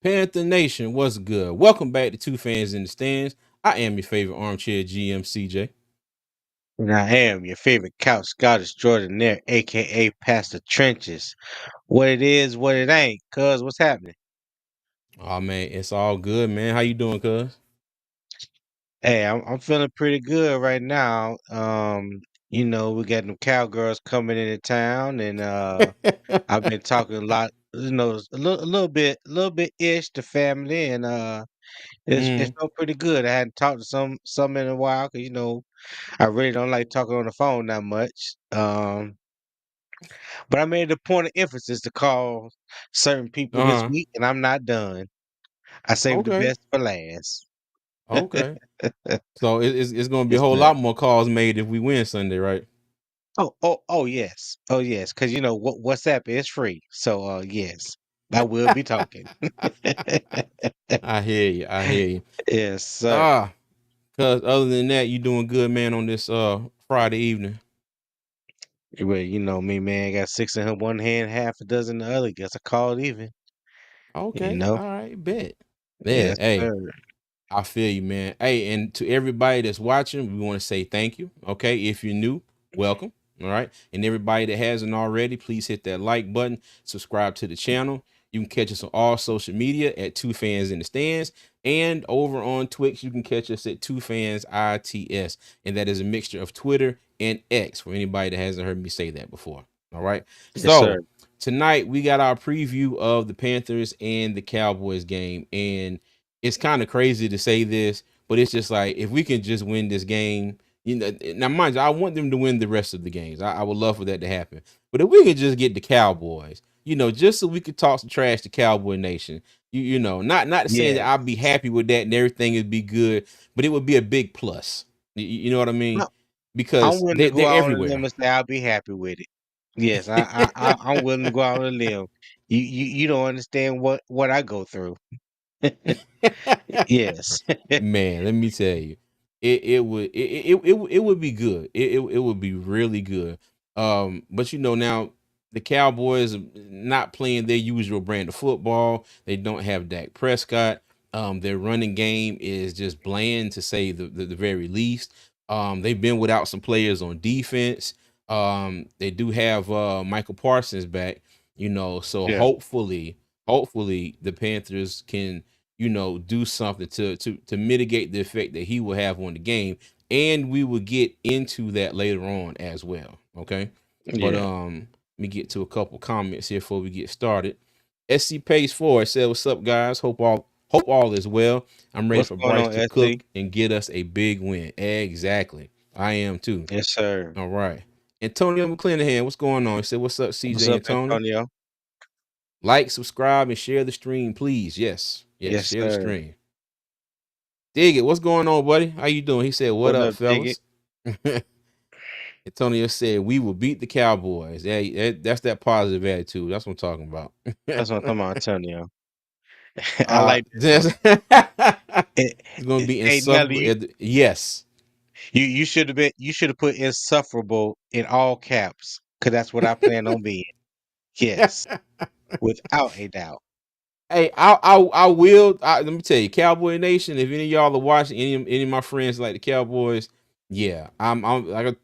Panther Nation, what's good? Welcome back to Two Fans in the Stands. I am your favorite armchair GM, CJ. And I am your favorite couch Scottish Jordan there, aka Pastor Trenches. What it is, what it ain't, cuz what's happening? Oh man, it's all good, man. How you doing, cuz? Hey, I'm feeling pretty good right now. We got them cowgirls coming into town and I've been talking a lot, a little bit ish to family and it's Mm, felt pretty good. I hadn't talked to some in a while because I really don't like talking on the phone that much. But I made it a point of emphasis to call certain people this uh-huh. week, and I'm not done. I saved the Okay. best for last. Okay. So it's gonna be a Yes, whole sir. lot more calls made if we win Sunday, right? Oh, yes. Oh, yes. Because what WhatsApp is free. So, yes, I will be talking. I hear you. I hear you. Yes, sir. Ah, cuz other than that, you doing good, man, on this Friday evening. Well, you know me, man. Got six in one hand, half a dozen in the other. Guess I called even. You Okay, know. all right, bet. Yeah, Yes, hey. sir. I feel you, man. Hey, and to everybody that's watching, we want to say thank you. Okay, if you're new, welcome. All right, and everybody that hasn't already, please hit that like button, subscribe to the channel. You can catch us on all social media at Two Fans in the Stands, and over on Twitch, you can catch us at Two Fans ITS, and that is a mixture of Twitter and X for anybody that hasn't heard me say that before. All right, Yes, sir. so tonight we got our preview of the Panthers and the Cowboys game, and it's kind of crazy to say this, but it's just like if we can just win this game, now mind you, I want them to win the rest of the games. I would love for that to happen. But if we could just get the Cowboys, just so we could talk some trash to Cowboy Nation. Not saying that Yeah. I'd be happy with that and everything would be good, but it would be a big plus. You know what I mean? I'm Because willing to they're go out on a limb everywhere. and say I'll be happy with it. Yes, I'm willing to go out on a limb. You don't understand what I go through. Yes. Man, let me tell you, it would be good. It would be really good. But now the Cowboys are not playing their usual brand of football. They don't have Dak Prescott. Their running game is just bland to say the very least. They've been without some players on defense. They do have Michael Parsons back. So Yeah. hopefully the Panthers can do something to mitigate the effect that he will have on the game. And we will get into that later on as well. Okay. But Yeah. let me get to a couple comments here before we get started. SC Pace 4 said, "What's up, guys? Hope all is well. I'm ready What's for going Bryce on, to SC? cook and get us a big win." Exactly. I am too. Yes, sir. All right. Antonio McClanahan, what's going on? He said, "What's up, What's CJ up, and Tony? Antonio? Like, subscribe, and share the stream, please." Yes. Yes, Yes, share the sir. stream. Dig it. What's going on, buddy? How you doing? He said, "What What up, up, dig it? fellas?" Antonio said, "We will beat the Cowboys." Yeah, that's that positive attitude. That's what I'm talking about. That's what I'm talking about, Antonio. I like that one. It's Eh, gonna be Hey, Nelly, insufferable. Yes. you should have put insufferable in all caps, because that's what I plan on being. Yes, without a doubt. Hey, I will. Let me tell you, Cowboy Nation. If any of y'all are watching, any of my friends like the Cowboys, yeah, I'm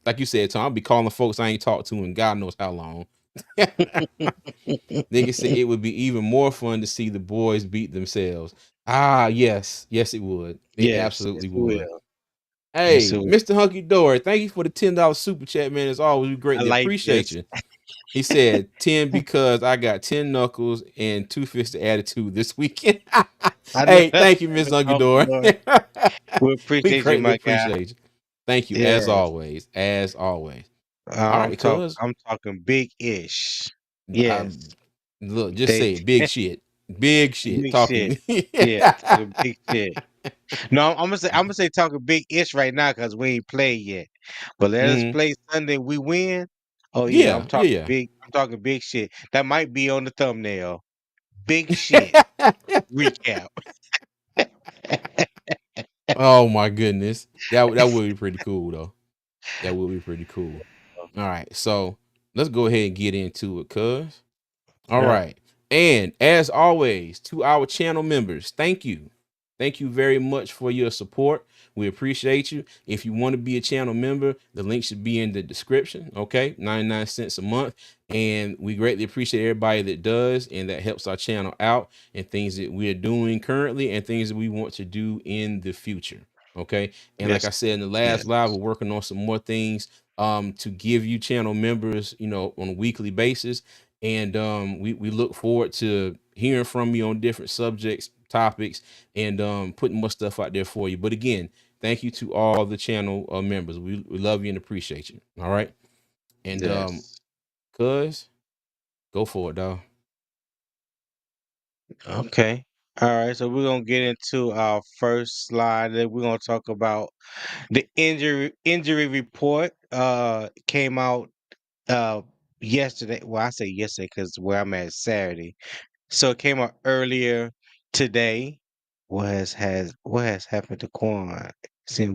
like you said, Tom. I'll be calling folks I ain't talked to in God knows how long. Nigga said it would be even more fun to see the boys beat themselves. Ah, yes, it would. It Yes, yes, absolutely it would. will. Yes, Hey, it will. Mr. Hunky Dory, thank you for the $10 super chat, man. It's always I greatly like appreciate this. you. He said 10 because I got 10 knuckles and two fists of attitude this weekend. I know Hey, thank you, Miss Hunky Uncle Dory. Dory. We We appreciate you, greatly my guy. appreciate you. Thank you, as Yes. always. As always. All right, cuz. I'm talking big ish. I Yes. look, just They say it. Big shit. Big shit. big shit. Talking. Yeah, talking big shit. No, I'm gonna say talking big ish right now because we ain't played yet. But let us Mhm. play Sunday. We win. Oh yeah, Yeah, yeah, I'm talking big shit. That might be on the thumbnail. Big shit yeah. recap. Oh my goodness. That would be pretty cool though. That would be pretty cool. All right. So let's go ahead and get into it, cuz. All Yeah. right. And as always, to our channel members, thank you. Thank you very much for your support. We appreciate you. If you want to be a channel member, the link should be in the description. Okay, 99 cents a month. And we greatly appreciate everybody that does and that helps our channel out and things that we are doing currently and things that we want to do in the future. Okay. And like Yes, I said in the yes, last live, we're working on some more things to give you channel members, on a weekly basis. And we look forward to hearing from you on different subjects, topics, and putting more stuff out there for you. But again, thank you to all the channel members. We love you and appreciate you. All right. And yes. cuz go for it, dog. Okay. All right. So we're gonna get into our first slide. That we're gonna talk about the injury report. Came out uh yesterday. Well, I say yesterday because where I'm at is Saturday. So it came out earlier today. What has happened to Quan? See,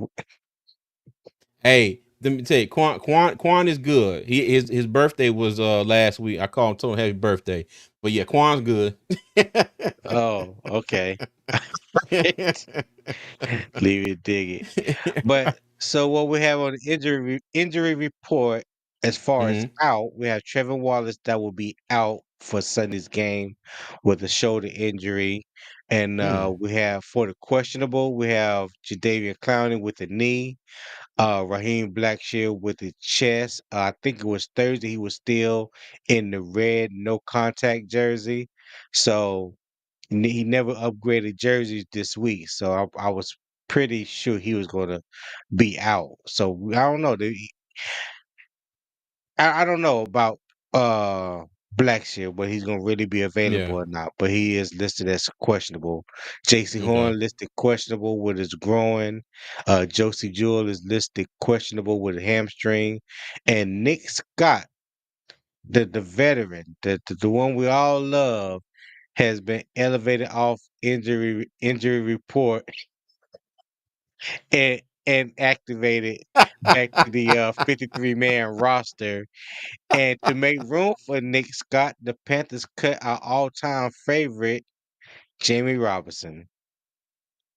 Hey, let me tell you, Quan is good. His birthday was last week. I called him, told him happy birthday. But yeah, Quan's good. oh, okay. Leave it, dig it. But so what we have on the injury report as far as Hmm. out, we have Trevor Wallace that will be out for Sunday's game with a shoulder injury. And Hmm. we have for the questionable, we have Jadavian Clowney with the knee, Raheem Blackshear with the chest. I think it was Thursday. He was still in the red no contact jersey. So he never upgraded jerseys this week. So I was pretty sure he was going to be out. So I don't know. I don't know about Blackshear, but he's gonna really be available Yeah. or not. But he is listed as questionable. JC Okay. Horn listed questionable with his groin. Josie Jewell is listed questionable with a hamstring. And Nick Scott, the veteran, the one we all love, has been elevated off injury report and activated back to the 53-man roster. And to make room for Nick Scott, the Panthers cut our all-time favorite, Jamie Robinson.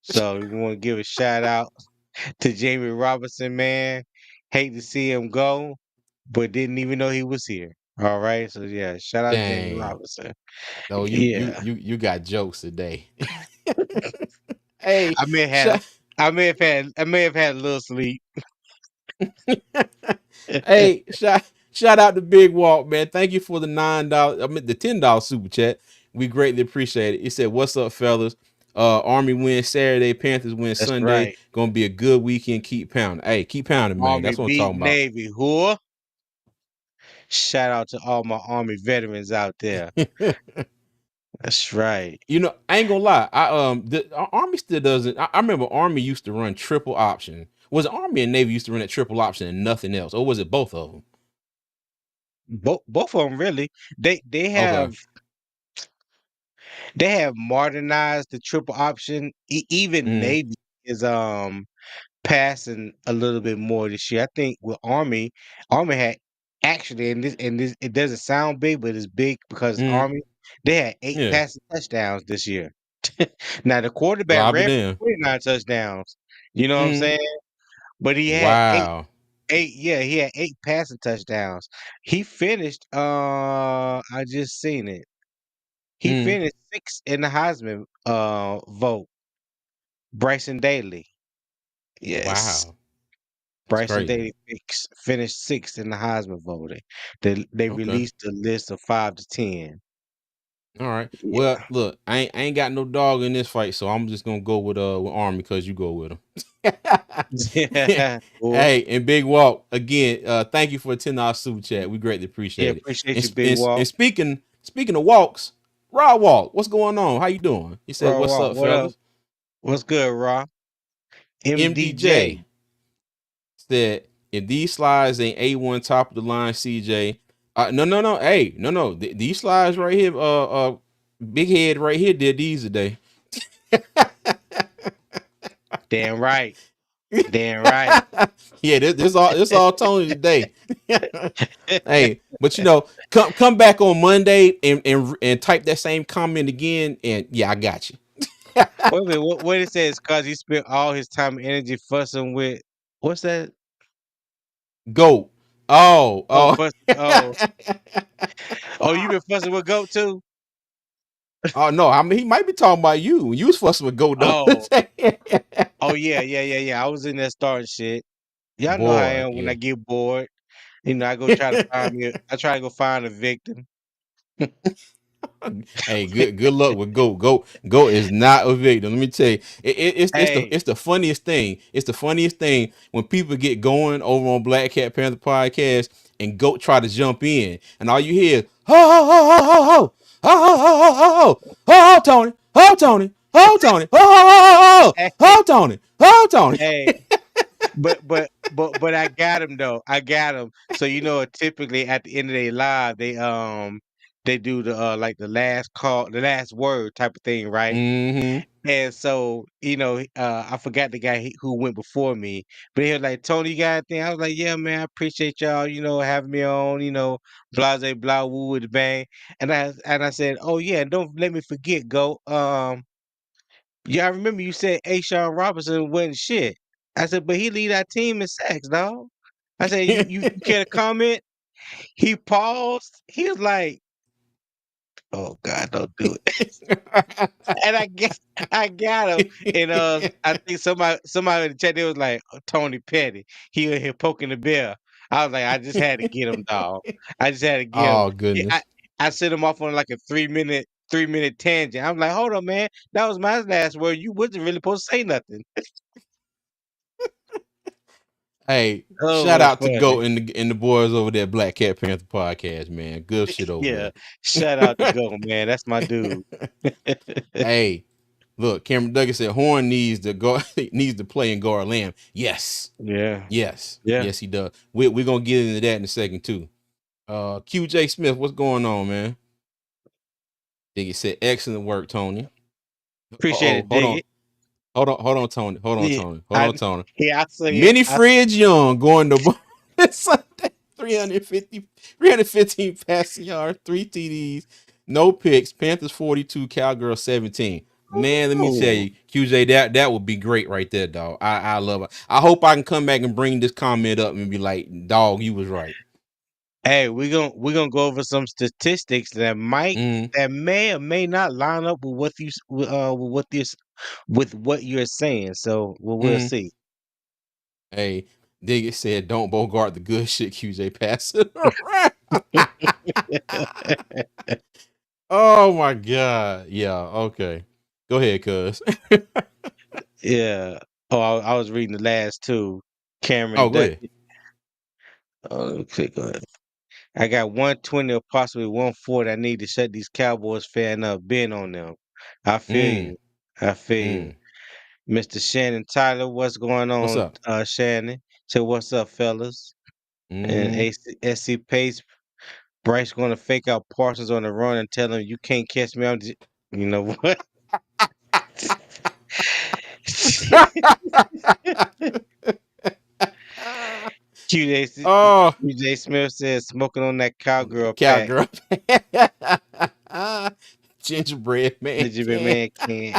So we want to give a shout out to Jamie Robinson, man. Hate to see him go, but didn't even know he was here. All right. So yeah, shout out to Jamie Dang. Robinson. No, Yeah. you got jokes today. Hey, I may have had sh- I may have had a little sleep. shout out to Big Walk, man. Thank you for the $9. I mean the $10 super chat. We greatly appreciate it. He said, "What's up, fellas? Army wins Saturday, Panthers win That's Sunday. right. Gonna be a good weekend. Keep pounding. Hey, keep pounding, man. Army That's what I'm beat talking about." Navy. Who? Shout out to all my Army veterans out there. That's right. I ain't gonna lie. The Army still doesn't. I remember Army used to run triple option. Was it Army and Navy used to run that triple option and nothing else, or was it both of them? Both of them really. They they Okay. have they have modernized the triple option. Even Mm, Navy is passing a little bit more this year. I think with Army had actually, and this it doesn't sound big, but it's big because mm, Army they had 8 yeah. passing touchdowns this year. Now the quarterback Well, I'll be ran for damned. 29 touchdowns. You know what I'm Mm, saying? But he had eight wow. eight yeah, he had 8 passing touchdowns. He finished I just seen it. He Mm, finished 6th in the Heisman vote. Bryson Daly. Yes. wow. That's Bryson crazy. Daly finished 6th in the Heisman voting. They Okay. released a list of 5 to 10. All right. Yeah. Well, look, I ain't got no dog in this fight, so I'm just gonna go with Army because you go with him. Yeah. Cool. Hey, and Big Walk again. Thank you for a $10 super chat. We greatly Yeah, appreciate it. appreciate And, you, Big and Walk. speaking of walks, Raw Walk, what's going on? How you doing? He said, Raw "What's Walk, up, what up? fellas?" What's good, Raw? MDJ MDJ. said, "If these slides ain't A1 top of the line, CJ, no, no, no, hey, no, no, these slides right here, Big Head right here did these today." Damn right. Damn right. Yeah, this all Tony today. Hey, but come back on Monday and type that same comment again, and yeah, I got you. Wait a minute, what it says? Cause he spent all his time and energy fussing with what's that? Goat. Oh, Oh, oh. oh, you been fussing with Goat too? Oh no, I mean he might be talking about you. When you was fussing with Goat the other Oh, day. oh yeah. I was in there starting shit. Y'all know how I Boy, am when I yeah. get bored. I go try to find me. I try to go find a victim. Hey, good luck with Goat. Goat is not a victim. Let me tell you, Hey, it's the funniest thing. It's the funniest thing when people get going over on Black Cat Panther podcast and Goat try to jump in, and all you hear is ho ho ho ho ho ho ho ho ho ho ho Tony, ho Tony, ho Tony, ho ho ho ho hey, ho Tony, ho Tony. hey. But I got him though. I got him. So typically at the end of their live, they do the like the last call, the last word type of thing, right? Mm-hmm. And so, I forgot the guy who went before me, but he was like, Tony, you got anything? I was like, yeah, man, I appreciate y'all, having me on, blase blah woo with the bang. And I said, oh yeah, don't let me forget, go. Yeah, I remember you said Ashawn Robinson wasn't shit. I said, but he lead our team in sacks, dog. I said, you care to comment? He paused. He was like, oh God, don't do it. And I got him. And I think somebody in the chat they was like, oh, Tony Petty. He was here poking the bear. I was like, I just had to get him, dog. I just had to get him. Oh He- I, goodness. I set him off on like a 3-minute tangent. I'm like, hold on, man. That was my last word. You wasn't really supposed to say nothing. Hey, Oh, it shout was out to funny. Goat and the boys over there, Black Cat Panther podcast, man. Good shit over Yeah. there. Shout out to Go, man. That's my dude. Hey, look, Cameron Duggan said Horn needs to go needs to play and guard Lamb. Yes, Yeah. yes, Yeah. yes, he does. We're gonna get into that in a second too. QJ Smith, what's going on, man? Diggy said excellent work, Tony. Appreciate Oh, it, hold dig on, it. Tony. Hold on, Yeah. Tony. Hold I on, Tony. yeah, I see it. Mini Fridge Young going to Sunday. 315 passing yards, 3 TDs, no picks. Panthers 42, Cowgirls 17. Man, let me tell Ooh. you, QJ, that would be great right there, dog. I love it. I hope I can come back and bring this comment up and be like, dog, you was right. Hey, we're gonna go over some statistics Mm, that may or may not line up with with what you're saying. So we'll mm. see. Hey, Diggett said, don't bogart the good shit, QJ. Pass it around. Oh my God. Yeah, okay. Go ahead, cuz. Yeah. Oh, I was reading the last two. Oh, Cameron go ahead. Duckett. Oh, let me click on it. I got 120 or possibly 140. I need to shut these Cowboys fan up. Been on them. I feel Mm, you. I feel you. mm. Mr. Shannon Tyler, what's going What's on, up? Shannon? So what's up, fellas? And Mm-hmm. SC Pace, Bryce going to fake out Parsons on the run and tell him you can't catch me. You know what? Oh, QJ Smith says smoking on that on the cowgirl pack. cowgirl. Gingerbread man Did you can. man can't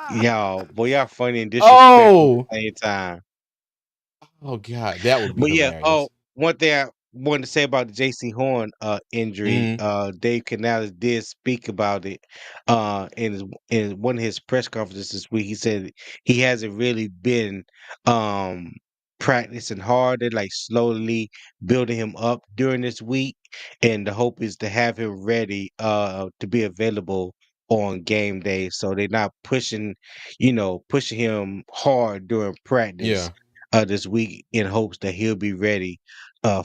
y'all boy y'all funny and disrespectful at Oh, the same time. oh God, that would be But yeah, hilarious. one thing I wanted to say about the JC Horn injury, Mm, Dave Canales did speak about it in one of his press conferences this week. He said he hasn't really been um practicing hard. They're like slowly building him up during this week, and the hope is to have him ready to be available on game day. So they're not pushing him hard during practice yeah. this week in hopes that he'll be ready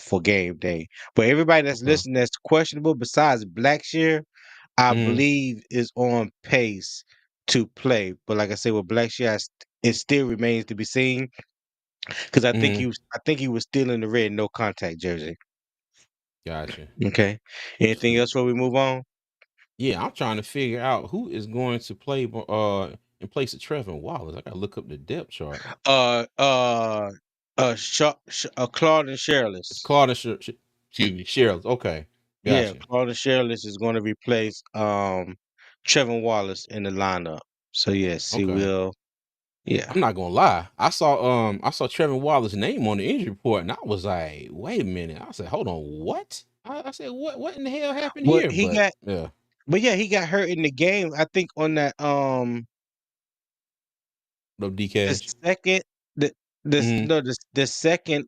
for game day. But everybody that's Okay. listening that's questionable, besides Blackshear, I Mm, believe is on pace to play. But like I said, with Blackshear, it still remains to be seen because mm. I think he was still in the red no contact jersey. Gotcha. Okay. Anything Sweet. else before we move on? Yeah, I'm trying to figure out who is going to play. in place of Trevor Wallace? I gotta look up the depth chart. Uh, uh, Claude and It's Sherless. Claude and excuse me, Cheryl. Okay, Yeah, gotcha. Claude and Sherless is going to replace Trevor Wallace in the lineup. So yes, he Okay. will. Yeah. I'm not gonna lie. I saw Trevor Wallace's name on the injury report, and I was like, wait a minute. I said, hold on, what? I said, what in the hell happened Well, here? he But got, yeah, but yeah, he got hurt in the game. I think on that no D the Cash. second the Hmm. no the second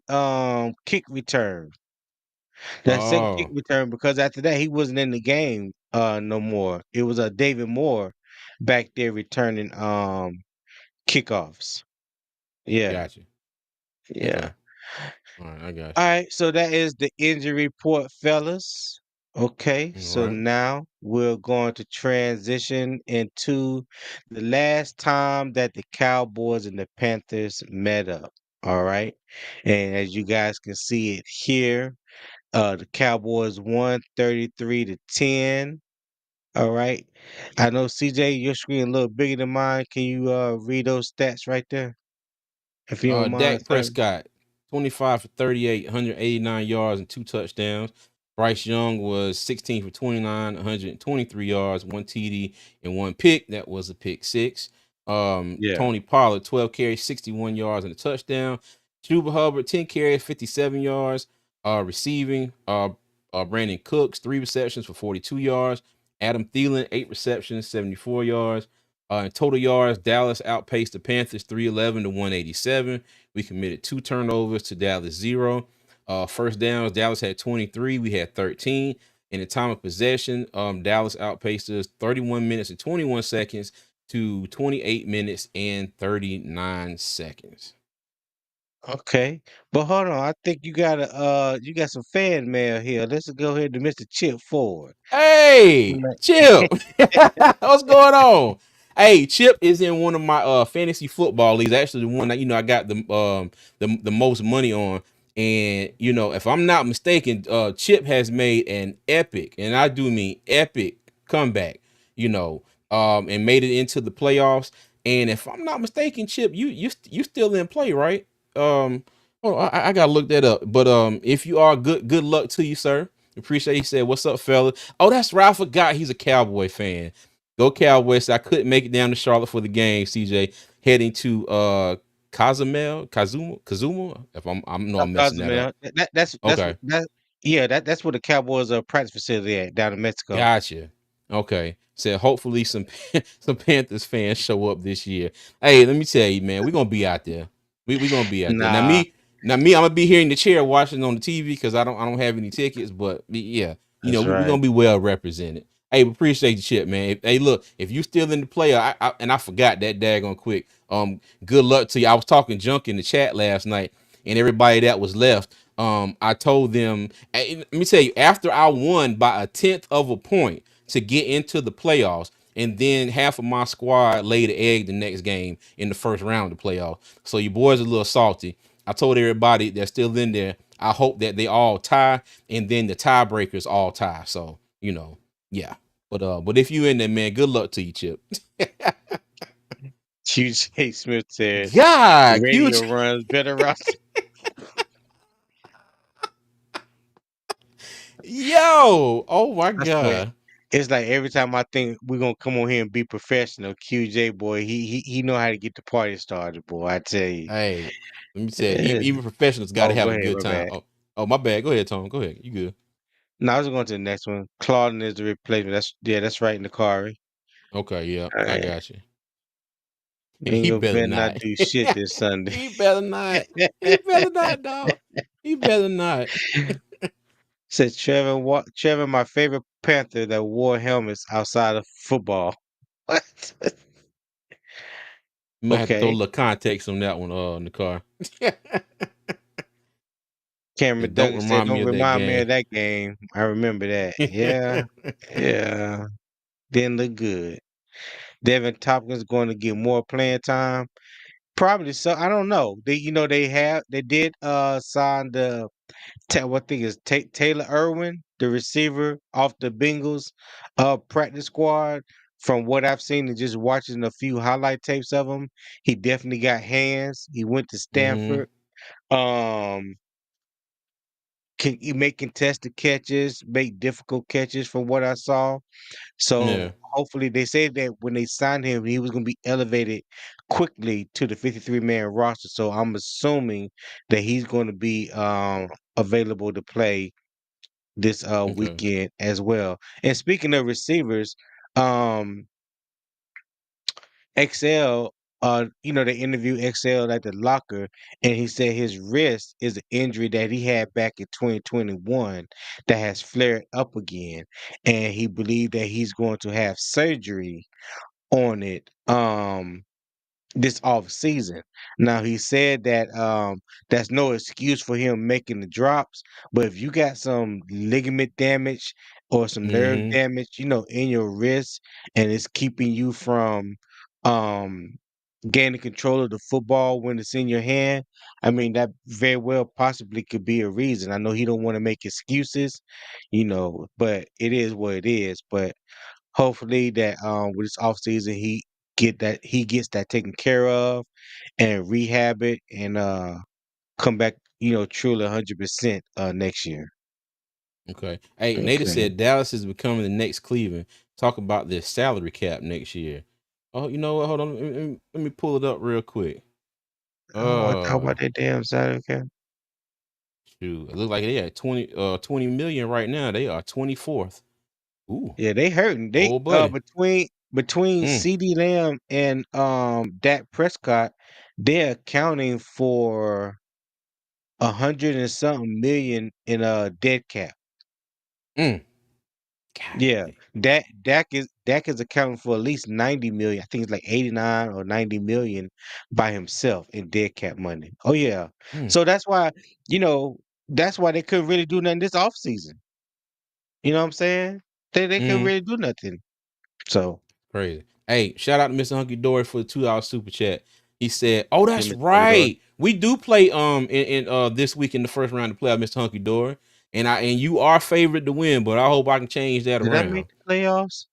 kick return. That second kick Oh, return, because after that he wasn't in the game no more. It was David Moore back there returning kickoffs. Yeah. gotcha. Yeah. Okay. All right, I got All right, so that is the injury report, fellas. Okay, you. All so right. now we're going to transition into the last time that the Cowboys and the Panthers met up. All right, and as you guys can see it here, the Cowboys won 33-10. All right, I know CJ, your screen a little bigger than mine. Can you read those stats right there, if you don't mind, Dak sir? Prescott, 25 for 38, 189 yards and 2 touchdowns. Bryce Young was 16 for 29, 123 yards, one TD and one pick. That was a pick six. Yeah. Tony Pollard, 12 carries, 61 yards and a touchdown. Chuba Hubbard, 10 carries, 57 yards. Receiving, Brandon Cooks, 3 receptions for 42 yards. Adam Thielen, 8 receptions, 74 yards. In total yards, Dallas outpaced the Panthers 311 to 187. We committed 2 turnovers to Dallas 0. First downs, Dallas had 23. We had 13. In the time of possession, Dallas outpaced us 31 minutes and 21 seconds to 28 minutes and 39 seconds. Okay, but hold on. I think you got some fan mail here. Let's go ahead to Mr. Chip Ford. Hey, Right. Chip. What's going on? Hey, Chip is in one of my fantasy football leagues. Actually, the one that I got the most money on. And if I'm not mistaken, Chip has made an epic, and I do mean epic comeback, and made it into the playoffs. And if I'm not mistaken, Chip, you still in play, right? Oh, I gotta look that up. But if you are, good luck to you, sir. Appreciate. He said, "What's up, fella?" Oh, that's right. I forgot he's a Cowboy fan. Go Cowboys. I couldn't make it down to Charlotte for the game. CJ heading to Kazuma. If I'm no, I'm messing that up. Cozumel. That's Okay. that. Yeah, that's where the Cowboys practice facility at down in Mexico. Gotcha. Okay. Said hopefully some some Panthers fans show up this year. Hey, let me tell you, man, we're gonna be out there. We gonna be out there. Nah, I'm gonna be here in the chair watching on the TV because I don't have any tickets, but yeah, that's we're right. gonna be well represented. Hey, we appreciate the shit, man. Hey, look, if you still in the play, I forgot that daggone quick. Good luck to you. I was talking junk in the chat last night, and everybody that was left, I told them, hey, let me tell you, after I won by a tenth of a point to get into the playoffs, and then half of my squad laid an egg the next game in the first round of the playoffs. So your boys are a little salty. I told everybody that's still in there, I hope that they all tie, and then the tiebreakers all tie. So, yeah. But if you in there, man, good luck to you, Chip. QJ Smith said, God, "Radio huge. runs better roster." Yo, oh my I swear, God. it's like every time I think we're gonna come on here and be professional, QJ boy, he know how to get the party started, boy. I tell you. Hey, let me tell you, Eh, even professionals got to Oh, go have a ahead, good my time. bad. Oh, my bad. Go ahead, Tom. Go ahead. You good? No, I was going to the next one. Claudin is the replacement. That's right in the car. Okay, yeah, All I right. got you. He Ingram better better not not. do shit this Sunday. He better not. He better not, dog. He better not. Said Trevor, my favorite Panther that wore helmets outside of football. What? You might have to throw a Okay. little context on that one, in the car. Cameron Don't Duggan said, remind me "Don't of that remind me game. of that game." I remember that. Yeah. Yeah. Didn't look good. Devin Tompkins going to get more playing time. Probably so. I don't know. They did sign the what thing is Taylor Irwin, the receiver off the Bengals practice squad from what I've seen and just watching a few highlight tapes of him, he definitely got hands. He went to Mm-hmm. Stanford. Um, can he make contested catches, make difficult catches from what I saw. Yeah. So hopefully they said that when they signed him, he was going to be elevated quickly to the 53-man roster. So I'm assuming that he's going to be available to play this Okay. weekend as well. And speaking of receivers, um XL, they interviewed XL at the locker, and he said his wrist is an injury that he had back in 2021 that has flared up again, and he believed that he's going to have surgery on it. This off season. Now he said that that's no excuse for him making the drops, but if you got some ligament damage or some nerve Mm-hmm. damage, in your wrist and it's keeping you from um gaining control of the football when it's in your hand, I mean that very well possibly could be a reason. I know he don't want to make excuses, but it is what it is. But hopefully that with this off season he gets that taken care of and rehab it and come back, truly 100% next year. Okay. Hey, Nader Okay. said Dallas is becoming the next Cleveland. Talk about their salary cap next year. Oh, you know what? Hold on. Let me pull it up real quick. Oh, I talk Uh, about that damn salary cap. shoot. It looks like they at 20 million right now. They are 24th. Ooh, Yeah, they hurting. They oh buddy. between Mm, CD Lamb and Dak Prescott, they're accounting for 100 and something million in dead cap. mm. God Yeah, dang. Dak is accounting for at least 90 million. I think it's like 89 or 90 million by himself in dead cap money. Oh yeah. Mm, So you know, that's why they couldn't really do nothing this offseason. You know what I'm saying? They couldn't mm. really do nothing. So Crazy. Hey, shout out to Mr. Hunky Dory for the $2 super chat. He said, "Oh, yeah, that's Mr. Huggador. right. We do play in this week in the first round to play out Mr. Hunky Dory, and you are favored to win, but I hope I can change that Did I make around. the playoffs?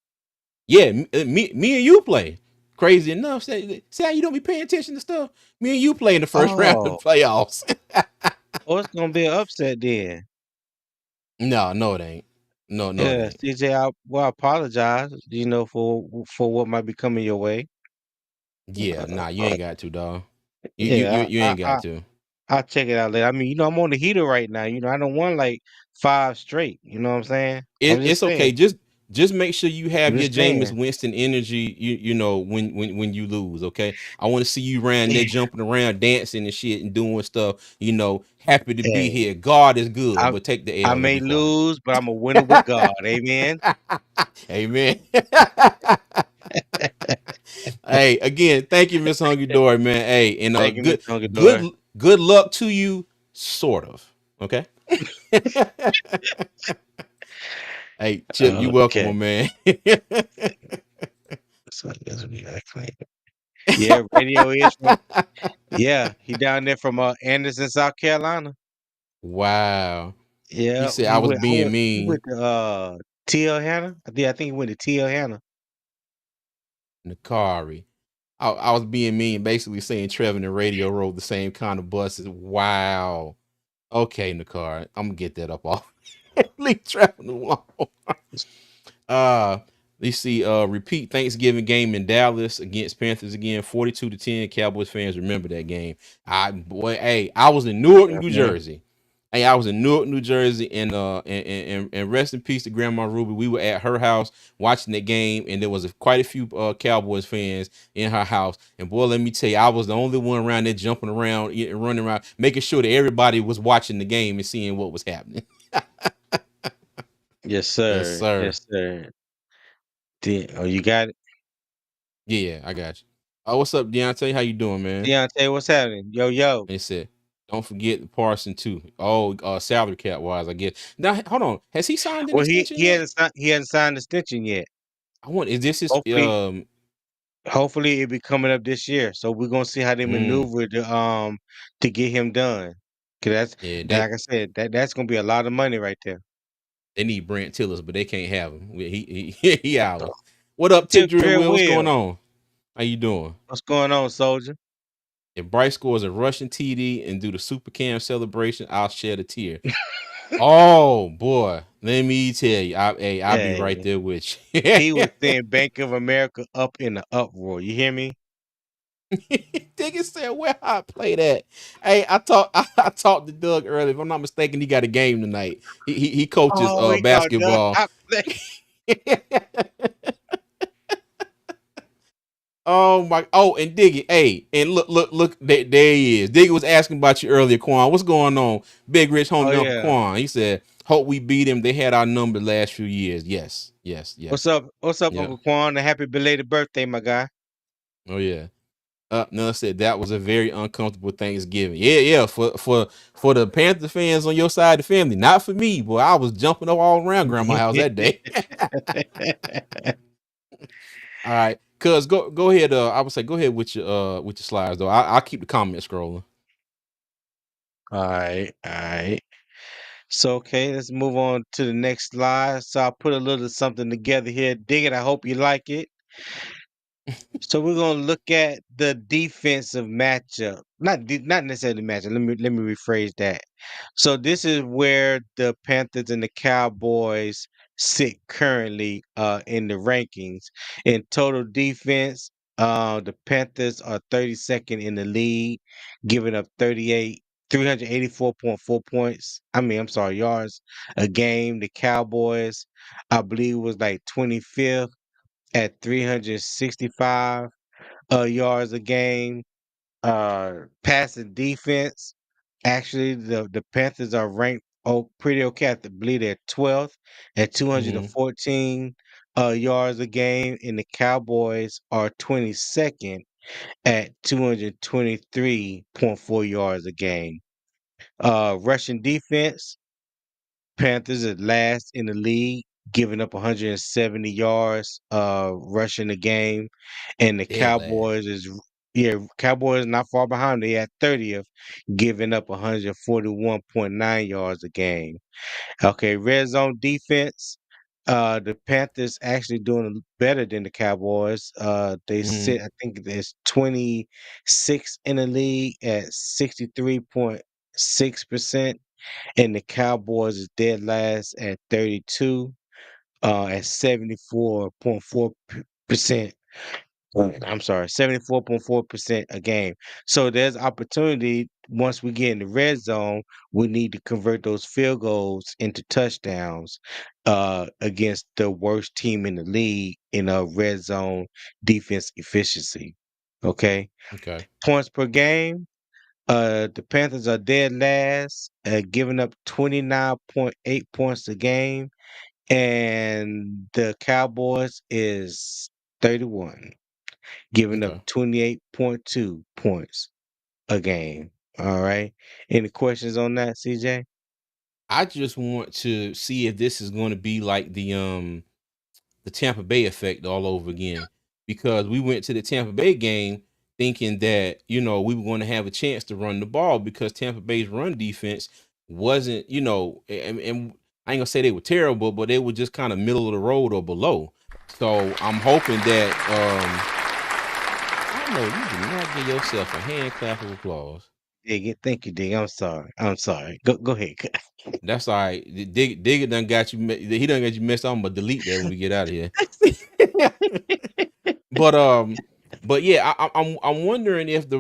Yeah, me and you play. Crazy enough, say how you don't be paying attention to stuff. Me and you play in the first round of the Oh, playoffs. oh, it's gonna be an upset then. No, no, it ain't. No, it Yeah, ain't. CJ, I apologize, for what might be coming your way. Yeah, nah, you Uh, ain't got to, dog. yeah, You ain't got to. I'll check it out later. I mean, I'm on the heater right now. I don't want like 5 straight. You know what I'm saying? I'm just It's okay. saying. Just make sure you I'm have your just Jameis saying. Winston energy. You know when you lose. Okay, I want to see you around there jumping around, dancing and shit, and doing stuff. Happy to be Hey, here. God is good, I but take the I L and may be quiet. lose, but I'm a winner with God. Amen. Amen. Hey, again, thank you, Miss Hungry Dory, man. Hey, and Thank you, Mr. Hugador. good luck to you, sort of. Okay. Hey, Chip, you welcome, my Okay. man. So I guess we gotta clean it. Yeah, radio is from yeah, he down there from Anderson, South Carolina. Wow. He Yeah, said I was being he mean went to TL Hanna. I think he went to TL Hanna. Nakari. I was being mean, basically saying Trevor and the radio rode the same kind of buses. Wow. Okay, Nakari. I'm gonna get that up off. Leave Trevor alone. Uh let's see. Repeat Thanksgiving game in Dallas against Panthers again. 42-10. Cowboys fans remember that game. Hey, I was in Newark, New Mhm. Jersey. Hey, I was in Newark, New Jersey, and rest in peace to Grandma Ruby. We were at her house watching the game, and there was quite a few Cowboys fans in her house. And boy, let me tell you, I was the only one around there jumping around, running around, making sure that everybody was watching the game and seeing what was happening. Yes, Yes, sir. sir. Yes, sir. Oh, you got it? Yeah, I got you. What's up, Deontay? How you doing, man? Deontay, what's happening? Yo, yo. They said, don't forget the Parson too. Oh, salary cap wise, I guess. Now, hold on. Has he signed an Well, he extension he yet? hasn't signed he hasn't signed the extension yet. I want. Is this his? Hopefully, hopefully it be coming up this year. So we're gonna see how they Mm, maneuver to get him done. Cause yeah, like I said, that's gonna be a lot of money right there. they need Brent Tillers, but they can't have him. He ours. What up, Tip Tip Drill Drill Will? What's going Will. on? How you doing? What's going on, soldier? If Bryce scores a Russian TD and do the Super Cam celebration, I'll shed a tear. Oh boy, let me tell you, I'll be right Hey, there with you. he was saying Bank of America up in the uproar. You hear me? Nigga said, "Where I play that?" Hey, I talked to Doug earlier. If I'm not mistaken, he got a game tonight. He coaches Oh, he called Doug basketball. out. Oh my! Oh, and Diggy, hey, and look, there he is. Diggy was asking about you earlier, Quan. What's going on, Big Rich Oh homie Uncle yeah. Quan? He said, "Hope we beat him. They had our number last few years." Yes, yes, What's yes. up? What's up, Yeah. Uncle Quan? A happy belated birthday, my guy. Oh yeah. No, said that was a very uncomfortable Thanksgiving. Yeah, yeah. For the Panther fans on your side of the family, not for me. Boy, I was jumping up all around Grandma's house that day. All right, cuz go ahead. I would say go ahead with your slides though. I'll keep the comments scrolling. All right. So okay, let's move on to the next slide. So I put a little something together here. Dig it. I hope you like it. So we're gonna look at the defensive matchup, not necessarily matchup. Let me rephrase that. So this is where the Panthers and the Cowboys sit currently in the rankings. In total defense, the Panthers are 32nd in the league, giving up 384.4 points. I mean, I'm sorry, yards a game. The Cowboys, I believe, was like 25th at 365 yards a game. Passing defense, actually, the Panthers are ranked pretty okay. I believe they're 12th at Hmm. 214 yards a game, and the Cowboys are 22nd at 223.4 yards a game. Rushing defense, Panthers are last in the league, giving up 170 yards rushing the game, and the Dead last. Cowboys not far behind. They at 30th, giving up 141.9 yards a game. Okay, red zone defense. The Panthers actually doing better than the Cowboys. They Hmm. sit, I think there's 26 in the league at 63.6%, and the Cowboys is dead last at 32, at 74.4%. I'm sorry, 74.4% a game. So there's opportunity once we get in the red zone, we need to convert those field goals into touchdowns against the worst team in the league in a red zone defense efficiency. Okay. Okay. Points per game. The Panthers are dead last, giving up 29.8 points a game, and the Cowboys is 31, giving up Okay. 28.2 points a game. All right. Any questions on that, CJ? I just want to see if this is going to be like the Tampa Bay effect all over again, because we went to the Tampa Bay game thinking that we were going to have a chance to run the ball because Tampa Bay's run defense wasn't and I ain't gonna say they were terrible, but they were just kind of middle of the road or below. So I'm hoping that I know you did not give yourself a hand clap of applause. Dig it. Thank you, Dig. I'm sorry. I'm sorry. Go ahead. That's all right. Digger done got you. He done got you messed up. I'm gonna delete that when we get out of here. But yeah, I'm wondering if the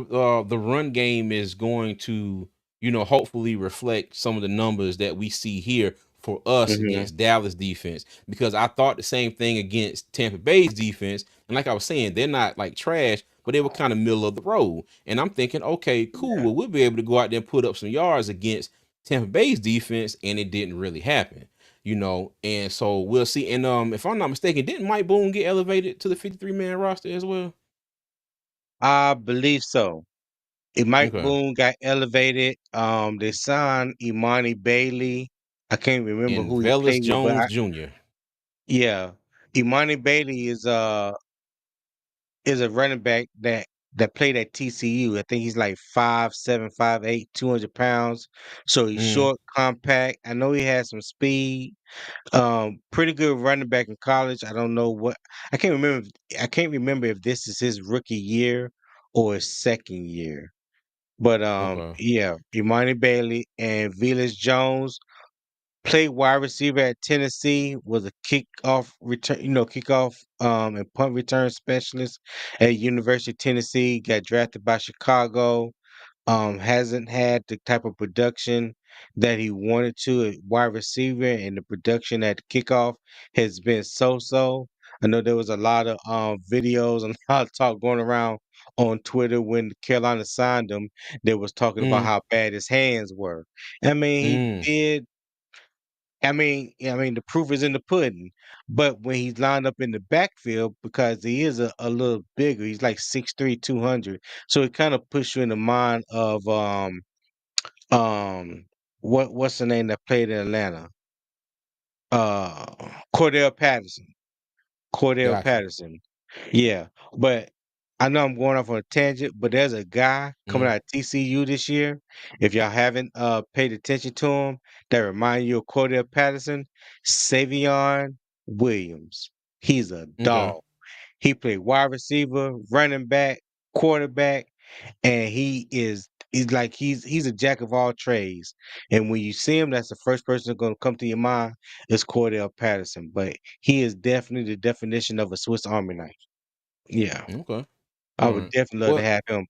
run game is going to hopefully reflect some of the numbers that we see here for us Hmm. against Dallas defense, because I thought the same thing against Tampa Bay's defense, and like I was saying, they're not like trash, but they were kind of middle of the road, and I'm thinking, okay, cool, Yeah. well, we'll be able to go out there and put up some yards against Tampa Bay's defense, and it didn't really happen. And so we'll see. And if I'm not mistaken, didn't Mike Boone get elevated to the 53 man roster as well? I believe so. Mike Okay. Boone got elevated. They signed Imani Bailey. I can't remember And who he Velus played with, but Jones Jr. yeah, Imani Bailey is a running back that that played at TCU. I think he's like 5'7", 5'8", 200 pounds. So he's Mm, short, compact. I know he has some speed. Pretty good running back in college. I don't know what I can't remember. I can't remember if this is his rookie year or his second year. But okay. yeah, Imani Bailey and Velus Jones played wide receiver at Tennessee. Was a kickoff return, kickoff and punt return specialist at University of Tennessee. Got drafted by Chicago. Hasn't had the type of production that he wanted to at wide receiver, and the production at kickoff has been so-so. I know there was a lot of videos and a lot of talk going around on Twitter when Carolina signed him. They was talking about Mm, how bad his hands were. I mean, he mm, did. The proof is in the pudding. But when he's lined up in the backfield, because he is a little bigger, he's like 6'3", 200. So it kind of puts you in the mind of um what's the name that played in Atlanta? Uh Cordell Patterson. Cordell gotcha. Patterson. Yeah. But I know I'm going off on a tangent, but there's a guy coming Mm, out of TCU this year. If y'all haven't paid attention to him, that remind you of Cordell Patterson, Savion Williams. He's a okay. dog. He played wide receiver, running back, quarterback, and he's a jack of all trades. And when you see him, that's the first person that's going to come to your mind is Cordell Patterson. But he is definitely the definition of a Swiss Army knife. Yeah, Okay. I All would right. definitely love to Well, have him.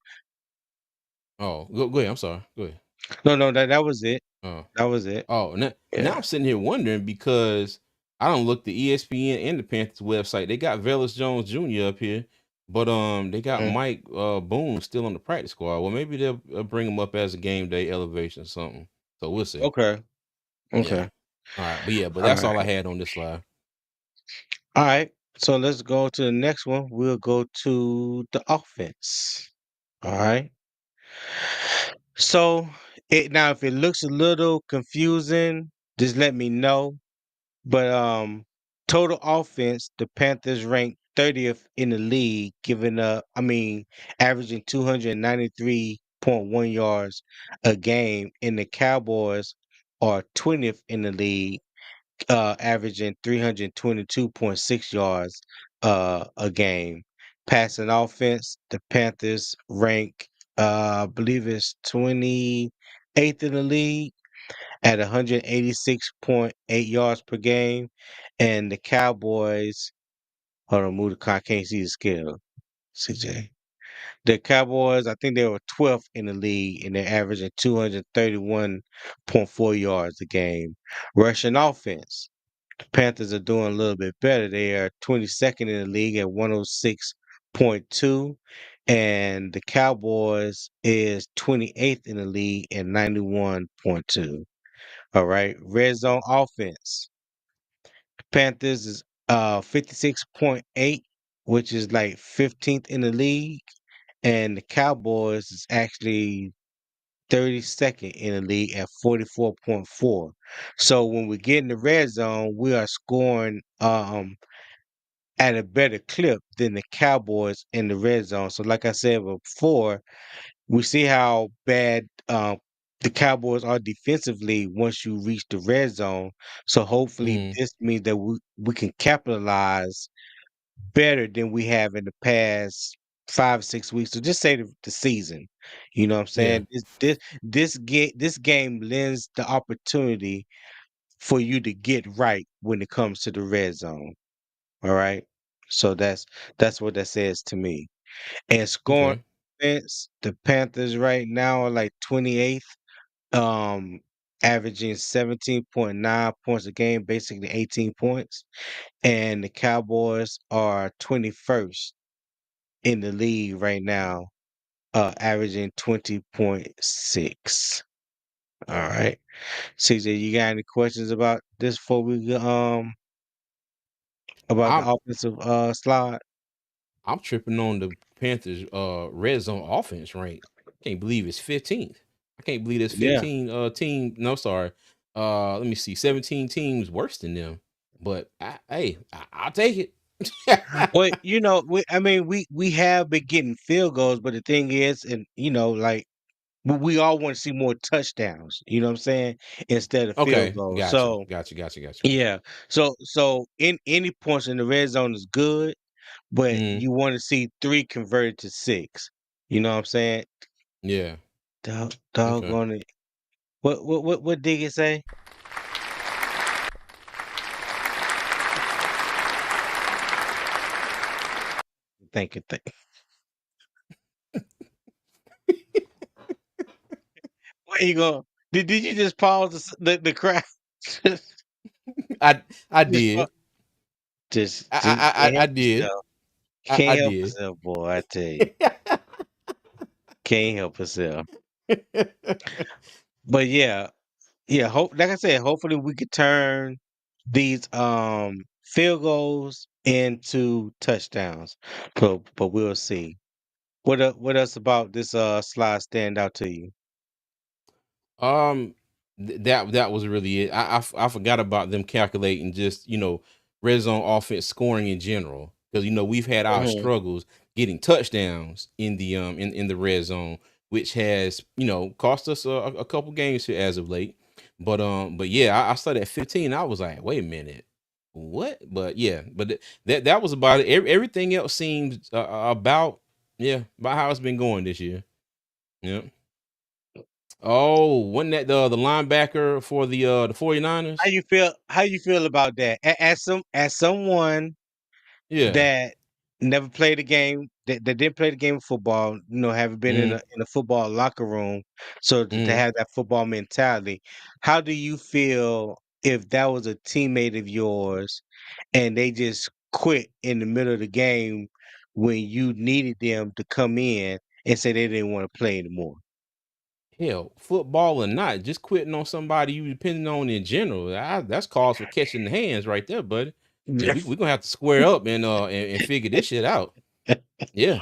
go ahead. I'm sorry. Go ahead. No, no, that was it. Uh, That was it. now Yeah. I'm sitting here wondering because I don't look the ESPN and the Panthers website. They got Velus Jones Jr. up here, but they got Mm. Mike Boone still on the practice squad. Well, maybe they'll bring him up as a game day elevation or something. So we'll see. Okay. Yeah. Okay. All right. But yeah, but All that's right. all I had on this slide. All right. So let's go to the next one. We'll go to the offense. All right. So it now if it looks a little confusing, just let me know. But total offense, the Panthers ranked 30th in the league, averaging 293.1 yards a game, and the Cowboys are 20th in the league, averaging 322.6 yards a game. Passing offense, the Panthers rank I believe it's 28th in the league at 186.8 yards per game. And the Cowboys, hold on, move the car. I can't see the scale. CJ. The Cowboys, I think they were 12th in the league and they're averaging 231.4 yards a game. Rushing offense. The Panthers are doing a little bit better. They are 22nd in the league at 106.2. And the Cowboys is 28th in the league at 91.2. All right. Red zone offense. Panthers is 56.8, which is like 15th in the league. And the Cowboys is actually 32nd in the league at 44.4. So when we get in the red zone, we are scoring at a better clip than the Cowboys in the red zone. So like I said before, we see how bad the Cowboys are defensively once you reach the red zone. So hopefully Mm, this means that we can capitalize better than we have in the past 5 or 6 weeks. So just say the season. You know what I'm yeah. saying? This game lends the opportunity for you to get right when it comes to the red zone. All right. So that's what that says to me. And scoring Okay. offense, the Panthers right now are like 28th, um, averaging 17.9 points a game, basically 18 points. And the Cowboys are 21st in the league right now, averaging 20.6. All right. CJ, you got any questions about this before we go, about the I'm offensive slide? I'm tripping on the Panthers red zone offense rank. Can't believe it's 15th. I can't believe there's Yeah. 15 team. No, sorry. Let me see. 17 teams worse than them. But I'll take it. Well, I mean, we have been getting field goals, but the thing is, and like we all want to see more touchdowns. You know what I'm saying? Instead of field Okay, goals. gotcha, So gotcha, gotcha, gotcha. yeah, so in any points in the red zone is good, but Mm, you want to see three converted to six. You know what I'm saying? yeah. Okay. Doggone it. What did it say? Think. Where you going? Did you just pause the crowd? just, I just, pa- did. just can't I help did. yourself. I Can't help did. yourself, boy. I tell you, can't help yourself. But yeah, yeah. Hope, like I said, hopefully we could turn these field goals into touchdowns. But we'll see. What else about this slide stand out to you? Um, that was really it. I forgot about them calculating just red zone offense scoring in general, because we've had our Mhm. struggles getting touchdowns in the in the red zone, which has cost us a couple games here as of late. But yeah, I started at 15. I was like, wait a minute, what? But yeah, that was about it. Everything else seems about about how it's been going this year. Yeah. Oh, wasn't that the linebacker for the 49ers? How you feel about that? As someone Yeah. that never played a game, that didn't play the game of football, haven't been in Mm, a football locker room, so to mm. have that football mentality, how do you feel if that was a teammate of yours and they just quit in the middle of the game when you needed them to come in and say they didn't want to play anymore? Hell, football or not, just quitting on somebody you depending on in general. That's cause for catching the hands right there, buddy. Yeah, we gonna have to square up and figure this shit out. Yeah.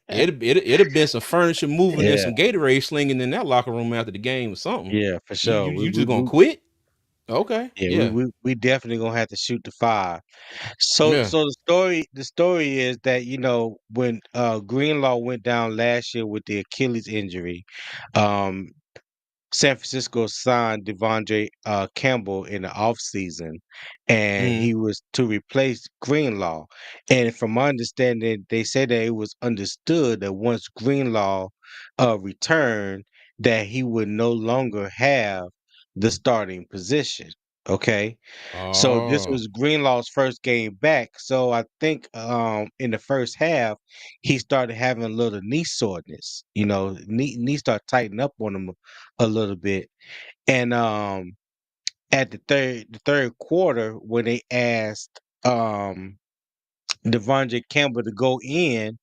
It'd have been some furniture moving and Yeah, some Gatorade slinging in that locker room after the game or something. yeah, for You sure. you, you just gonna quit? Okay. Yeah, Yeah. we definitely gonna have to shoot the five. Yeah. So the story is that when Greenlaw went down last year with the Achilles injury, um, San Francisco signed Devondre Campbell in the offseason, and Mm, he was to replace Greenlaw. And from my understanding, they said that it was understood that once Greenlaw returned, that he would no longer have the starting position. Okay, so this oh, was Greenlaw's first game back. So I think in the first half, he started having a little knee soreness. Knee started tightening up on him a little bit. And at the third quarter, when they asked Devondre Campbell to go in,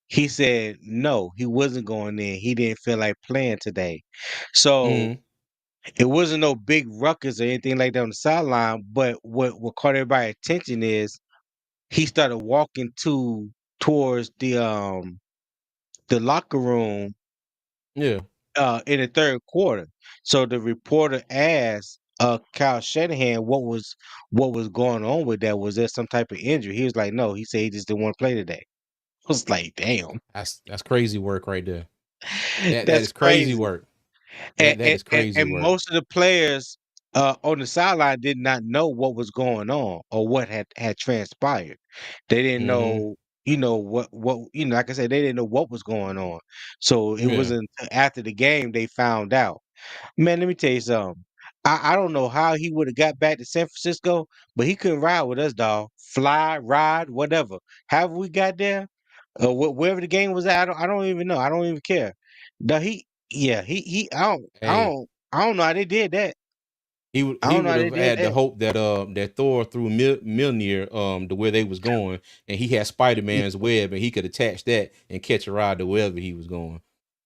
he said no, he wasn't going in. He didn't feel like playing today. So mm, it wasn't no big ruckus or anything like that on the sideline. But what caught everybody's attention is he started walking towards the locker room yeah. in the third quarter. So the reporter asked Kyle Shanahan what was going on with that. Was there some type of injury? He was like, no. He said he just didn't want to play today. I was like, damn, That's crazy work right there. That that's is crazy crazy. work. And That and, is and, crazy and work. most of the players on the sideline did not know what was going on or what had transpired. They didn't Mhm. know. Like I said, they didn't know what was going on. So it Yeah. wasn't until after the game they found out. Man, let me tell you something. I don't know how he would have got back to San Francisco, but he couldn't ride with us, dog. Fly, ride, whatever. However we got there, wherever the game was at, I don't even know. I don't even care. The he, yeah, he. Hey, I don't know how they did that. I he don't know would how they have did had the that. hope that that Thor threw Mjolnir to where they was going, and he had Spider Man's web, and he could attach that and catch a ride to wherever he was going.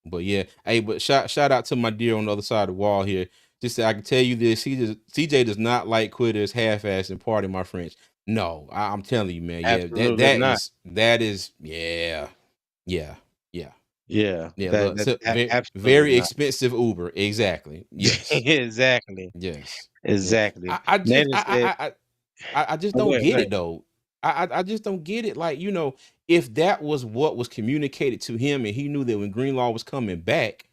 But yeah, hey, but shout out to my dear on the other side of the wall here. Just I can tell you this, CJ does not like quitters, half-ass, and pardon my French. No, I'm telling you, man. Yeah, that Absolutely that not. is that is yeah, yeah, yeah. Yeah, Yeah, look, so absolutely very not. expensive Uber. Exactly. Yes. Exactly, Yes. Yeah. exactly. I just Nana said, I just "Oh, go don't ahead, go get ahead." it though. I just don't get it. Like, if that was what was communicated to him and he knew that when Greenlaw was coming back,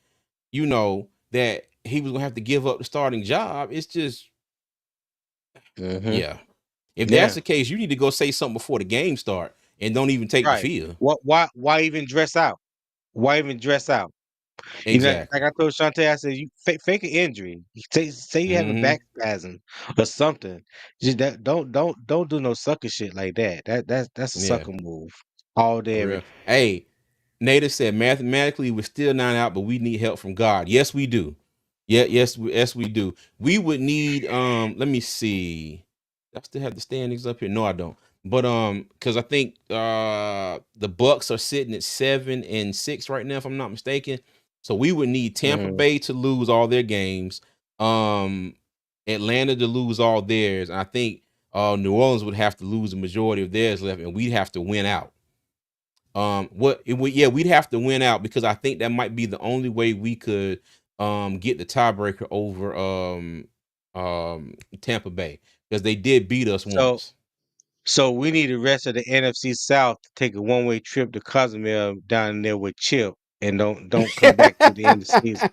that he was gonna have to give up the starting job. It's just, Hmm. yeah. If that's Yeah, the case, you need to go say something before the game start and don't even take the right. field. What? Why even dress out? Why even dress out? Like Exactly. I told Shantae, I said you fake an injury. Say you have a Hmm. back spasm or something. Just don't do no sucker shit like that. That's a Yeah, sucker move all day for every real. Hey, Nader said mathematically we're still 9 out, but we need help from God. Yes, we do. Yeah, yes, we do. We would need let me see. I still have the standings up here. No, I don't. But because I think the Bucks are sitting at 7-6 right now, if I'm not mistaken. So we would need Tampa day. Bay to lose all their games, um, Atlanta to lose all theirs, and I think New Orleans would have to lose the majority of theirs left, and we'd have to win out. What it would Yeah, we'd have to win out because I think that might be the only way we could get the tiebreaker over Tampa Bay because they did beat us So once. so we need the rest of the NFC South to take a one-way trip to Cozumel down there with Chip and don't come back to the end of the season.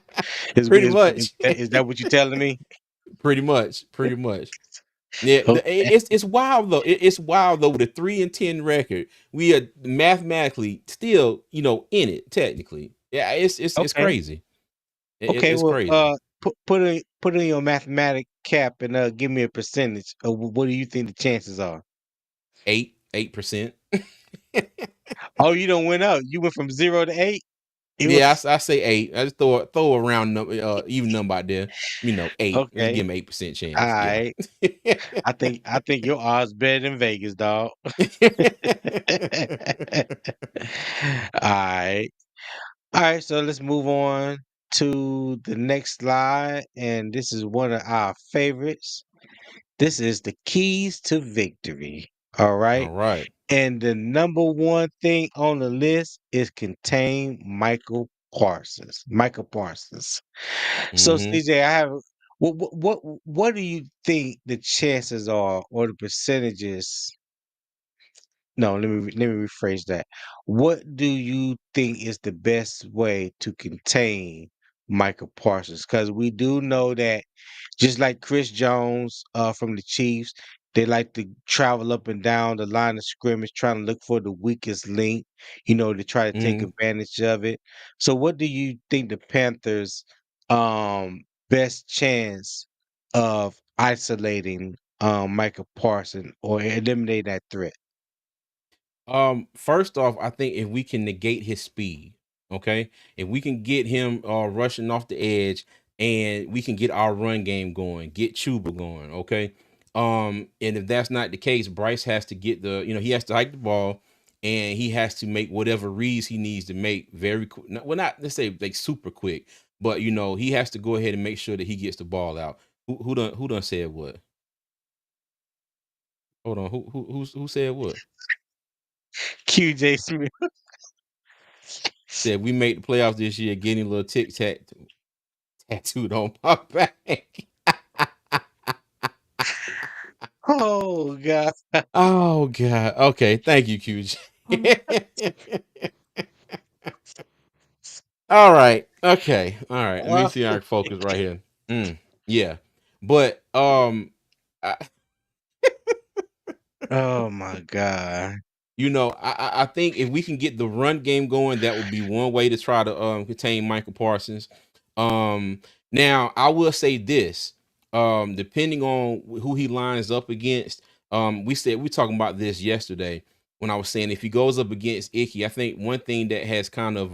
Pretty much. Is that what you're telling me? Pretty much. Yeah, Okay. it's wild though. It's wild though. With a 3-10 record, we are mathematically still, in it technically. Yeah, it's Okay. crazy. Okay. It's Well, crazy. put in your mathematic cap and give me a percentage of what do you think the chances are? 8%. Oh, you don't went up. You went from 0 to 8. It Yeah, was I say 8. I just throw a round even number out there. 8. Let's give okay. him 8% All chance. Yeah. right. I think your odds better than Vegas, dog. Alright. Alright, so let's move on to the next slide, and this is one of our favorites. This is the keys to victory. All All right. right. And the number one thing on the list is contain Michael Parsons. So Mm-hmm. CJ, I have what do you think the chances are or the percentages? No, let me rephrase that. What do you think is the best way to contain Michael Parsons? Because we do know that just like Chris Jones from the Chiefs, they like to travel up and down the line of scrimmage trying to look for the weakest link, to try to take Mm-hmm. advantage of it. So what do you think the Panthers best chance of isolating Michael Parsons or eliminate that threat? First off, I think if we can negate his speed, okay, if we can get him rushing off the edge, and we can get our run game going, get Chuba going, okay. And if that's not the case, Bryce has to get he has to hike the ball, and he has to make whatever reads he needs to make very quick. Well, not let's say like super quick, but he has to go ahead and make sure that he gets the ball out. Who done said what? Hold on, who said what? QJ Smith. Said we made the playoffs this year, getting a little tic tac tattooed on my back. Oh God. Oh God. Okay. Thank you, QJ. All right. Okay. All right. Let me Oh, see our focus right here. Yeah. But I, oh my God. I think if we can get the run game going, that would be one way to try to contain Michael Parsons. Now I will say this, depending on who he lines up against, we talking about this yesterday when I was saying if he goes up against Icky, I think one thing that has kind of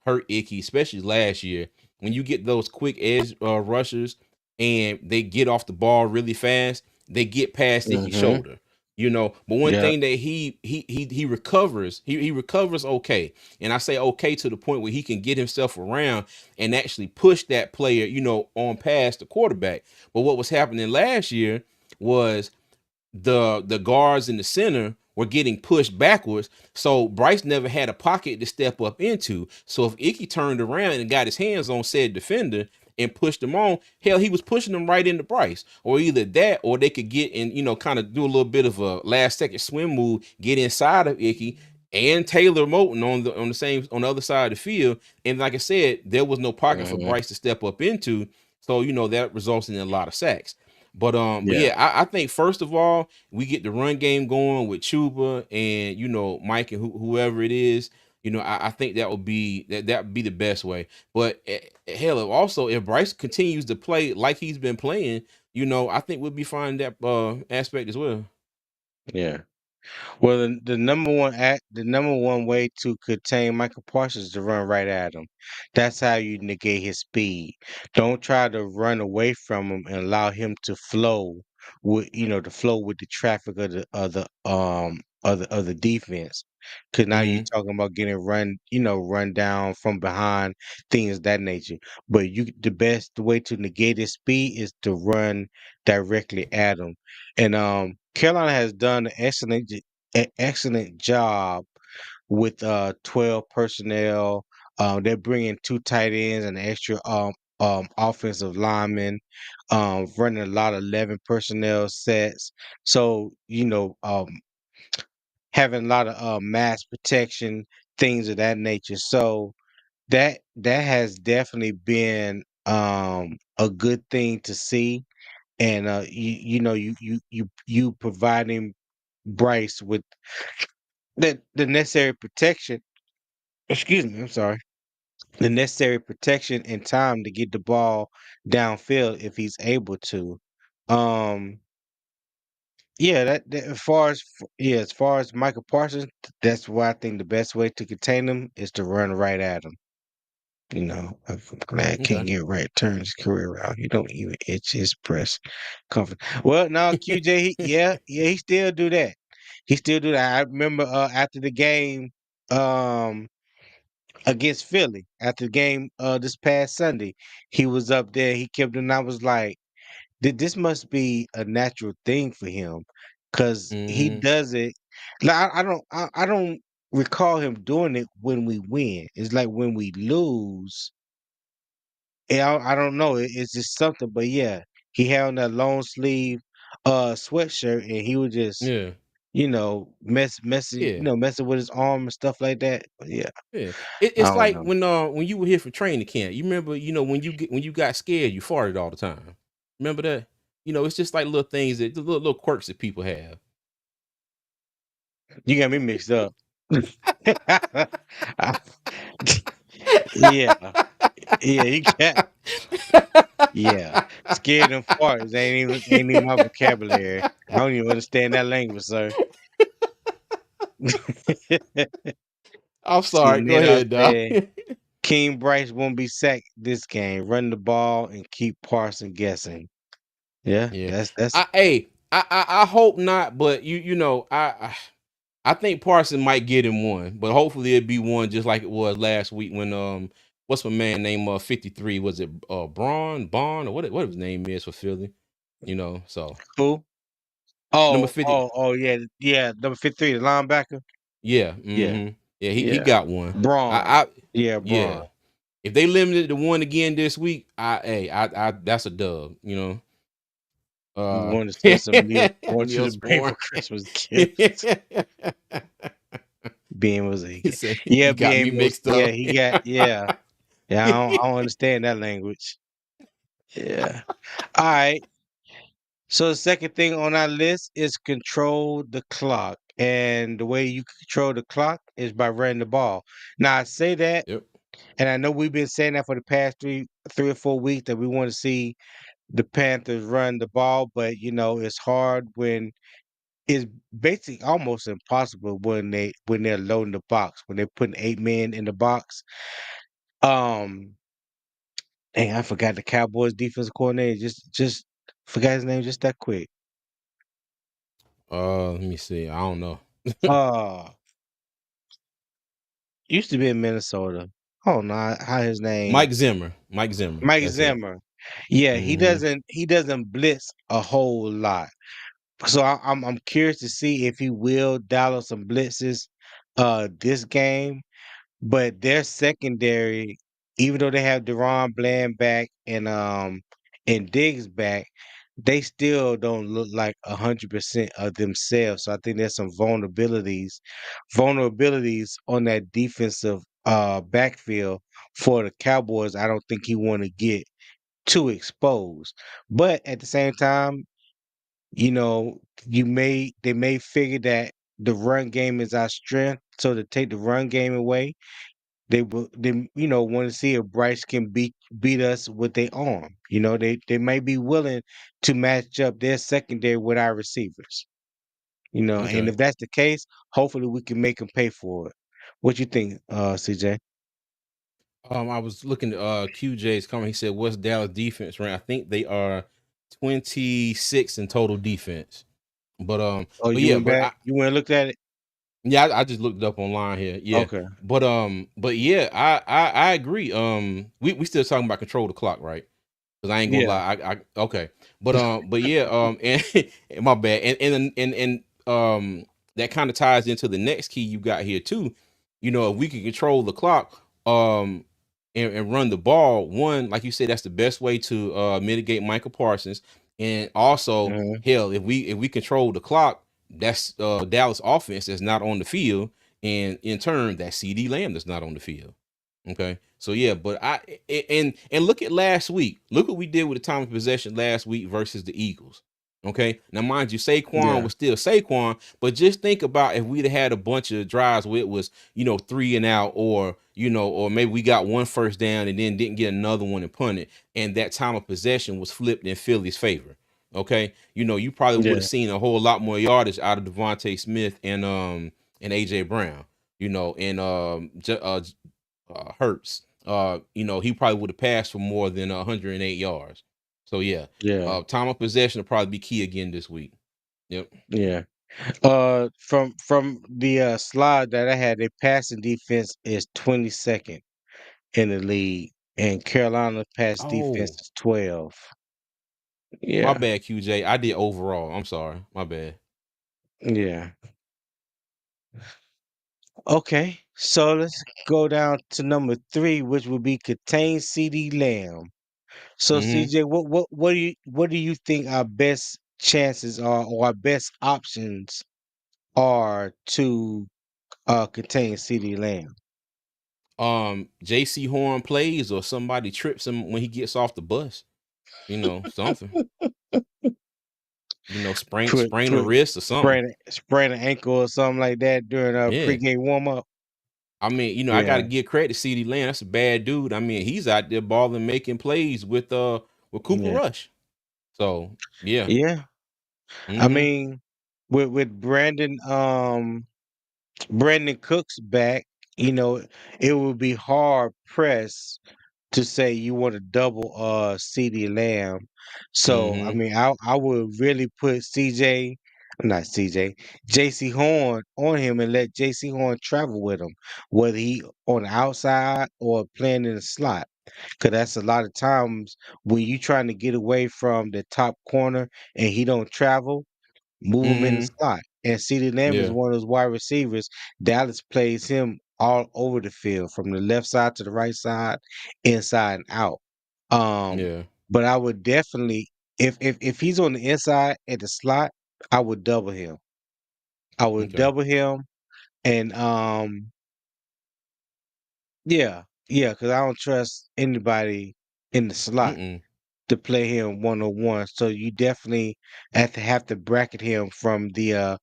hurt Icky, especially last year, when you get those quick edge rushers and they get off the ball really fast, they get past Icky's Mhm. shoulder. But one Yeah. thing that he recovers, he recovers okay, and I say okay to the point where he can get himself around and actually push that player, on past the quarterback. But what was happening last year was the guards in the center were getting pushed backwards, so Bryce never had a pocket to step up into. So if Icky turned around and got his hands on said defender and push them on. Hell, he was pushing them right into Bryce, or either that, or they could get in, kind of do a little bit of a last second swim move, get inside of Icky and Taylor Moton on the other side of the field. And like I said, there was no pocket for Mhm. Bryce to step up into, so that results in a lot of sacks. But Yeah, yeah, I think first of all, we get the run game going with Chuba and Mike and whoever it is. I think that would be the best way. But hell, also if Bryce continues to play like he's been playing, I think we'll be fine in that aspect as well. yeah. Well, the number one way to contain Michael Parsons is to run right at him. That's how you negate his speed. Don't try to run away from him and allow him to flow to flow with the traffic of the defense. Because now you're Hmm. talking about getting run down from behind, things of that nature. But the best way to negate his speed is to run directly at him. And Carolina has done an excellent job with 12 personnel. They're bringing two tight ends and extra offensive linemen, running a lot of 11 personnel sets. So, having a lot of mass protection, things of that nature. So that has definitely been a good thing to see. And you providing Bryce with the necessary protection. Excuse me, I'm sorry. The necessary protection and time to get the ball downfield if he's able to. Um, yeah, that as far as Michael Parsons, that's why I think the best way to contain him is to run right at him. I'm glad Okay. can't get right turn his career around. He don't even itch his press comfort. Well, now QJ, he still do that. He still do that. I remember after the game, um, against Philly, after the game this past Sunday, he was up there. He kept and I was like, this must be a natural thing for him, because he Hmm. does it. Like I don't recall him doing it when we win. It's like when we lose. I don't know. It's just something. But yeah, he had on that long sleeve sweatshirt, and he was just Yeah. Yeah. messing with his arm and stuff like that. But yeah, Yeah. I It's don't like know. when you were here for training camp. You remember, when you got scared, you farted all the time. Remember that? It's just like little things that the little quirks that people have. You got me mixed up. Yeah, yeah, you got yeah. Scared and farts ain't even my vocabulary. I don't even understand that language, sir. I'm See, sorry. and Go then I ahead, dog. said, King Bryce won't be sacked this game. Run the ball and keep Parson guessing. Yeah, Yeah. that's I hope not, but I think Parson might get him one, but hopefully it'd be one just like it was last week when what's my man name 53, was it Braun Bond, or what his name is for Philly, so cool. number Oh, 50. oh, oh, yeah, yeah. Number 53, the linebacker. Yeah. Yeah, Hmm. Yeah, he yeah. got one. Braun. I Yeah, Yeah, Braun. if they limited to one again this week, I that's a dub, We uh want to send some want you to bring Neosporin. for Christmas gifts. Being was a He said yeah, you got me being was mixed yeah, up. he got yeah. Yeah, I don't understand that language. Yeah. All right. So the second thing on our list is control the clock. And the way you control the clock is by running the ball. Now I say that, Yep. and I know we've been saying that for the past three or 4 weeks that we want to see the Panthers run the ball, but it's hard when it's basically almost impossible when they're loading the box, when they're putting 8 men in the box. Um Dang, I forgot the Cowboys defensive coordinator. Just forgot his name just that quick. Let me see. I don't know. Uh Used to be in Minnesota. I don't know how his name. Mike Zimmer. Mike Zimmer. Mike That's it. Zimmer. Yeah, he Hmm. doesn't he doesn't blitz a whole lot. So I'm curious to see if he will dial up some blitzes this game. But their secondary. even though they have Deron Bland back and Diggs back, they still don't look like 100% of themselves. So I think there's some vulnerabilities on that defensive backfield for the Cowboys. I don't think you want to get too exposed. But at the same time, you know, they may figure that the run game is our strength. So to take the run game away, they want to see if Bryce can beat us with their arm. They may be willing to match up their secondary with our receivers. And Okay. if that's the case, hopefully we can make them pay for it. What you think, CJ? I was looking at QJ's comment. He said, "What's Dallas defense rank?" I think they are 26 in total defense. Oh, But you yeah, went but back. You went and looked at it. yeah, I just looked it up online here. Yeah, Okay. but yeah, I agree. We still talking about control the clock, right? Because I ain't gonna Yeah. lie, I okay, but yeah, and, and my bad, and that kind of ties into the next key you got here too. If we can control the clock, and run the ball, one, like you said, that's the best way to mitigate Michael Parsons, and also, Hmm. hell, if we control the clock, that's Dallas offense that's not on the field, and in turn, that CD Lamb that's not on the field. Okay. So yeah, but and look at last week. Look what we did with the time of possession last week versus the Eagles. Okay. Now, mind you, Saquon Yeah. was still Saquon, but just think about if we'd have had a bunch of drives where it was, 3 and out, or maybe we got one first down and then didn't get another one and punted, and that time of possession was flipped in Philly's favor. Okay. You probably would have Yeah. seen a whole lot more yardage out of Devontae Smith and AJ Brown, and Hurts. He probably would have passed for more than 108 yards. So yeah, Yeah. time of possession will probably be key again this week. Yep. Yeah. From the slide that I had, their passing defense is 22nd in the league, and Carolina pass defense Oh, is 12. my Yeah, bad, QJ. I did overall. I'm sorry. My bad. yeah. Okay, so let's go down to number 3, which would be contain CD Lamb. So Hmm. CJ, what do you think our best chances are, or our best options are to contain CD Lamb? JC Horn plays or somebody trips him when he gets off the bus. Something. Sprain Put sprain a put wrist or something. sprain an ankle or something like that during a Yeah. pregame warm up. I mean, I got to Yeah, give credit to CD Lamb. That's a bad dude. I mean, he's out there balling, making plays with Cooper yeah, Rush. So yeah. yeah. I Hmm. mean, with Brandon Cooks back, it would be hard pressed to say you want to double CD Lamb. So I Hmm. mean, I would really put not CJ, JC Horn on him and let JC Horn travel with him, whether he on the outside or playing in the slot. Cause that's a lot of times when you trying to get away from the top corner and he don't travel, move him in the Hmm. slot. And CeeDee Lamb is Yeah. one of those wide receivers. Dallas plays him all over the field, from the left side to the right side, inside and out. Um, Yeah. but I would definitely, if he's on the inside at the slot, I would double him. I would Okay. double him, and yeah, yeah, because I don't trust anybody in the slot Mm-mm. to play him 1-on-1. So you definitely have to bracket him from the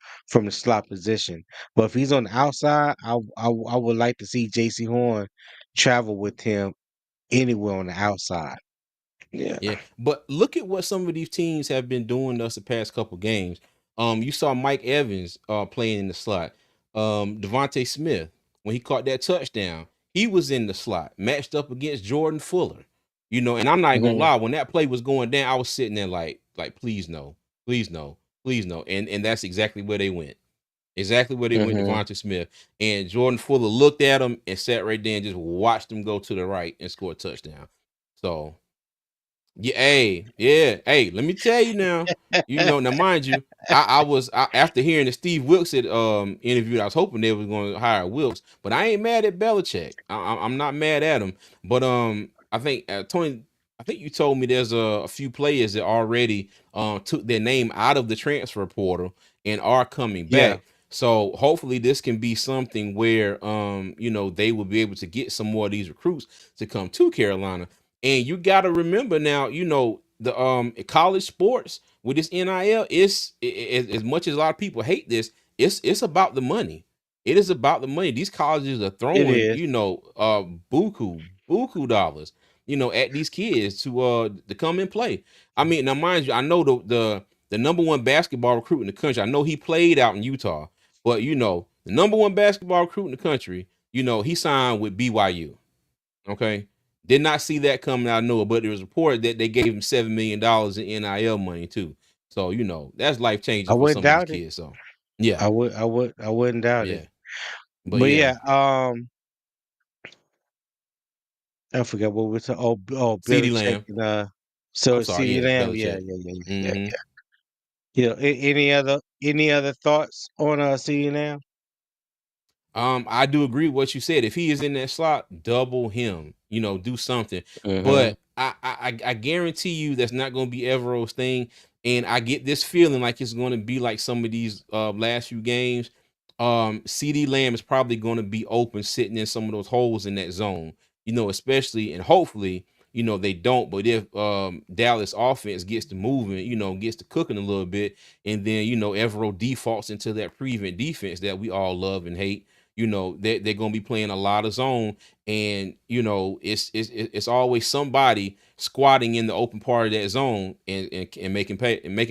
slot position. But if he's on the outside, I would like to see JC Horn travel with him anywhere on the outside. Yeah. Yeah, but look at what some of these teams have been doing to us the past couple games. You saw Mike Evans playing in the slot. Devontae Smith, when he caught that touchdown, he was in the slot, matched up against Jordan Fuller. And I'm not even gonna Mhm, lie, when that play was going down, I was sitting there like, please no, please no, please no. And that's exactly where they went. Exactly where they went, mhm. Devontae Smith. And Jordan Fuller looked at him and sat right there and just watched him go to the right and score a touchdown. So Yeah, hey, yeah, hey. Let me tell you now. Now mind you, after hearing the Steve Wilkes interview, I was hoping they was going to hire Wilkes, but I ain't mad at Belichick. I'm not mad at him, but I think Tony, I think you told me there's a few players that already took their name out of the transfer portal and are coming Yeah, back. So hopefully this can be something where they will be able to get some more of these recruits to come to Carolina. And you got to remember now, the college sports with this NIL is as much as a lot of people hate this, it's about the money. It is about the money. These colleges are it throwing, is. buku dollars, at these kids to come and play. I mean, now mind you, I know the number one basketball recruit in the country. I know he played out in Utah, but the number one basketball recruit in the country, he signed with BYU. Okay. Did not see that coming out of nowhere, but it was reported that they gave him $7 million in NIL money too. So, that's life I changing for wouldn't some of these doubt it. kids. So yeah, I wouldn't doubt it. yeah. But But yeah, yeah, I forgot what we talking. CD Belichick Lamb. and I'm so sorry, CeeDee yeah, Lamb. Yeah, Belichick. yeah, yeah, yeah, Hmm. yeah. Yeah. Any other thoughts on CeeDee Lamb? I do agree with what you said. If he is in that slot, double him. Do something. Mm-hmm. But I guarantee you that's not going to be Evero's thing. And I get this feeling like it's going to be like some of these last few games. CD Lamb is probably going to be open, sitting in some of those holes in that zone. Especially and hopefully, they don't. But if Dallas offense gets to moving, gets to cooking a little bit, and then Evero defaults into that prevent defense that we all love and hate, they're going to be playing a lot of zone, and it's always somebody squatting in the open part of that zone and making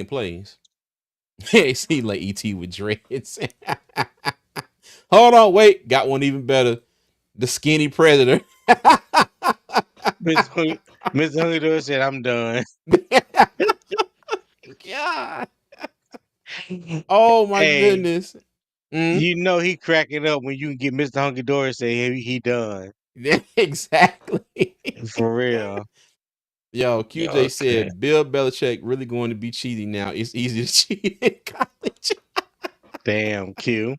plays. It seems like ET with dreads. Hold on, wait, got one even better. The skinny predator. Miss Hung- Miss Hungry said, "I'm done." God. Oh my Hey, goodness. Mm, he cracking up when you can get Mr. Hunky Dory say he done exactly. for real. Yo, Yeah, QJ okay. said Bill Belichick really going to be cheating now. It's easy to cheat in college. Damn, Q.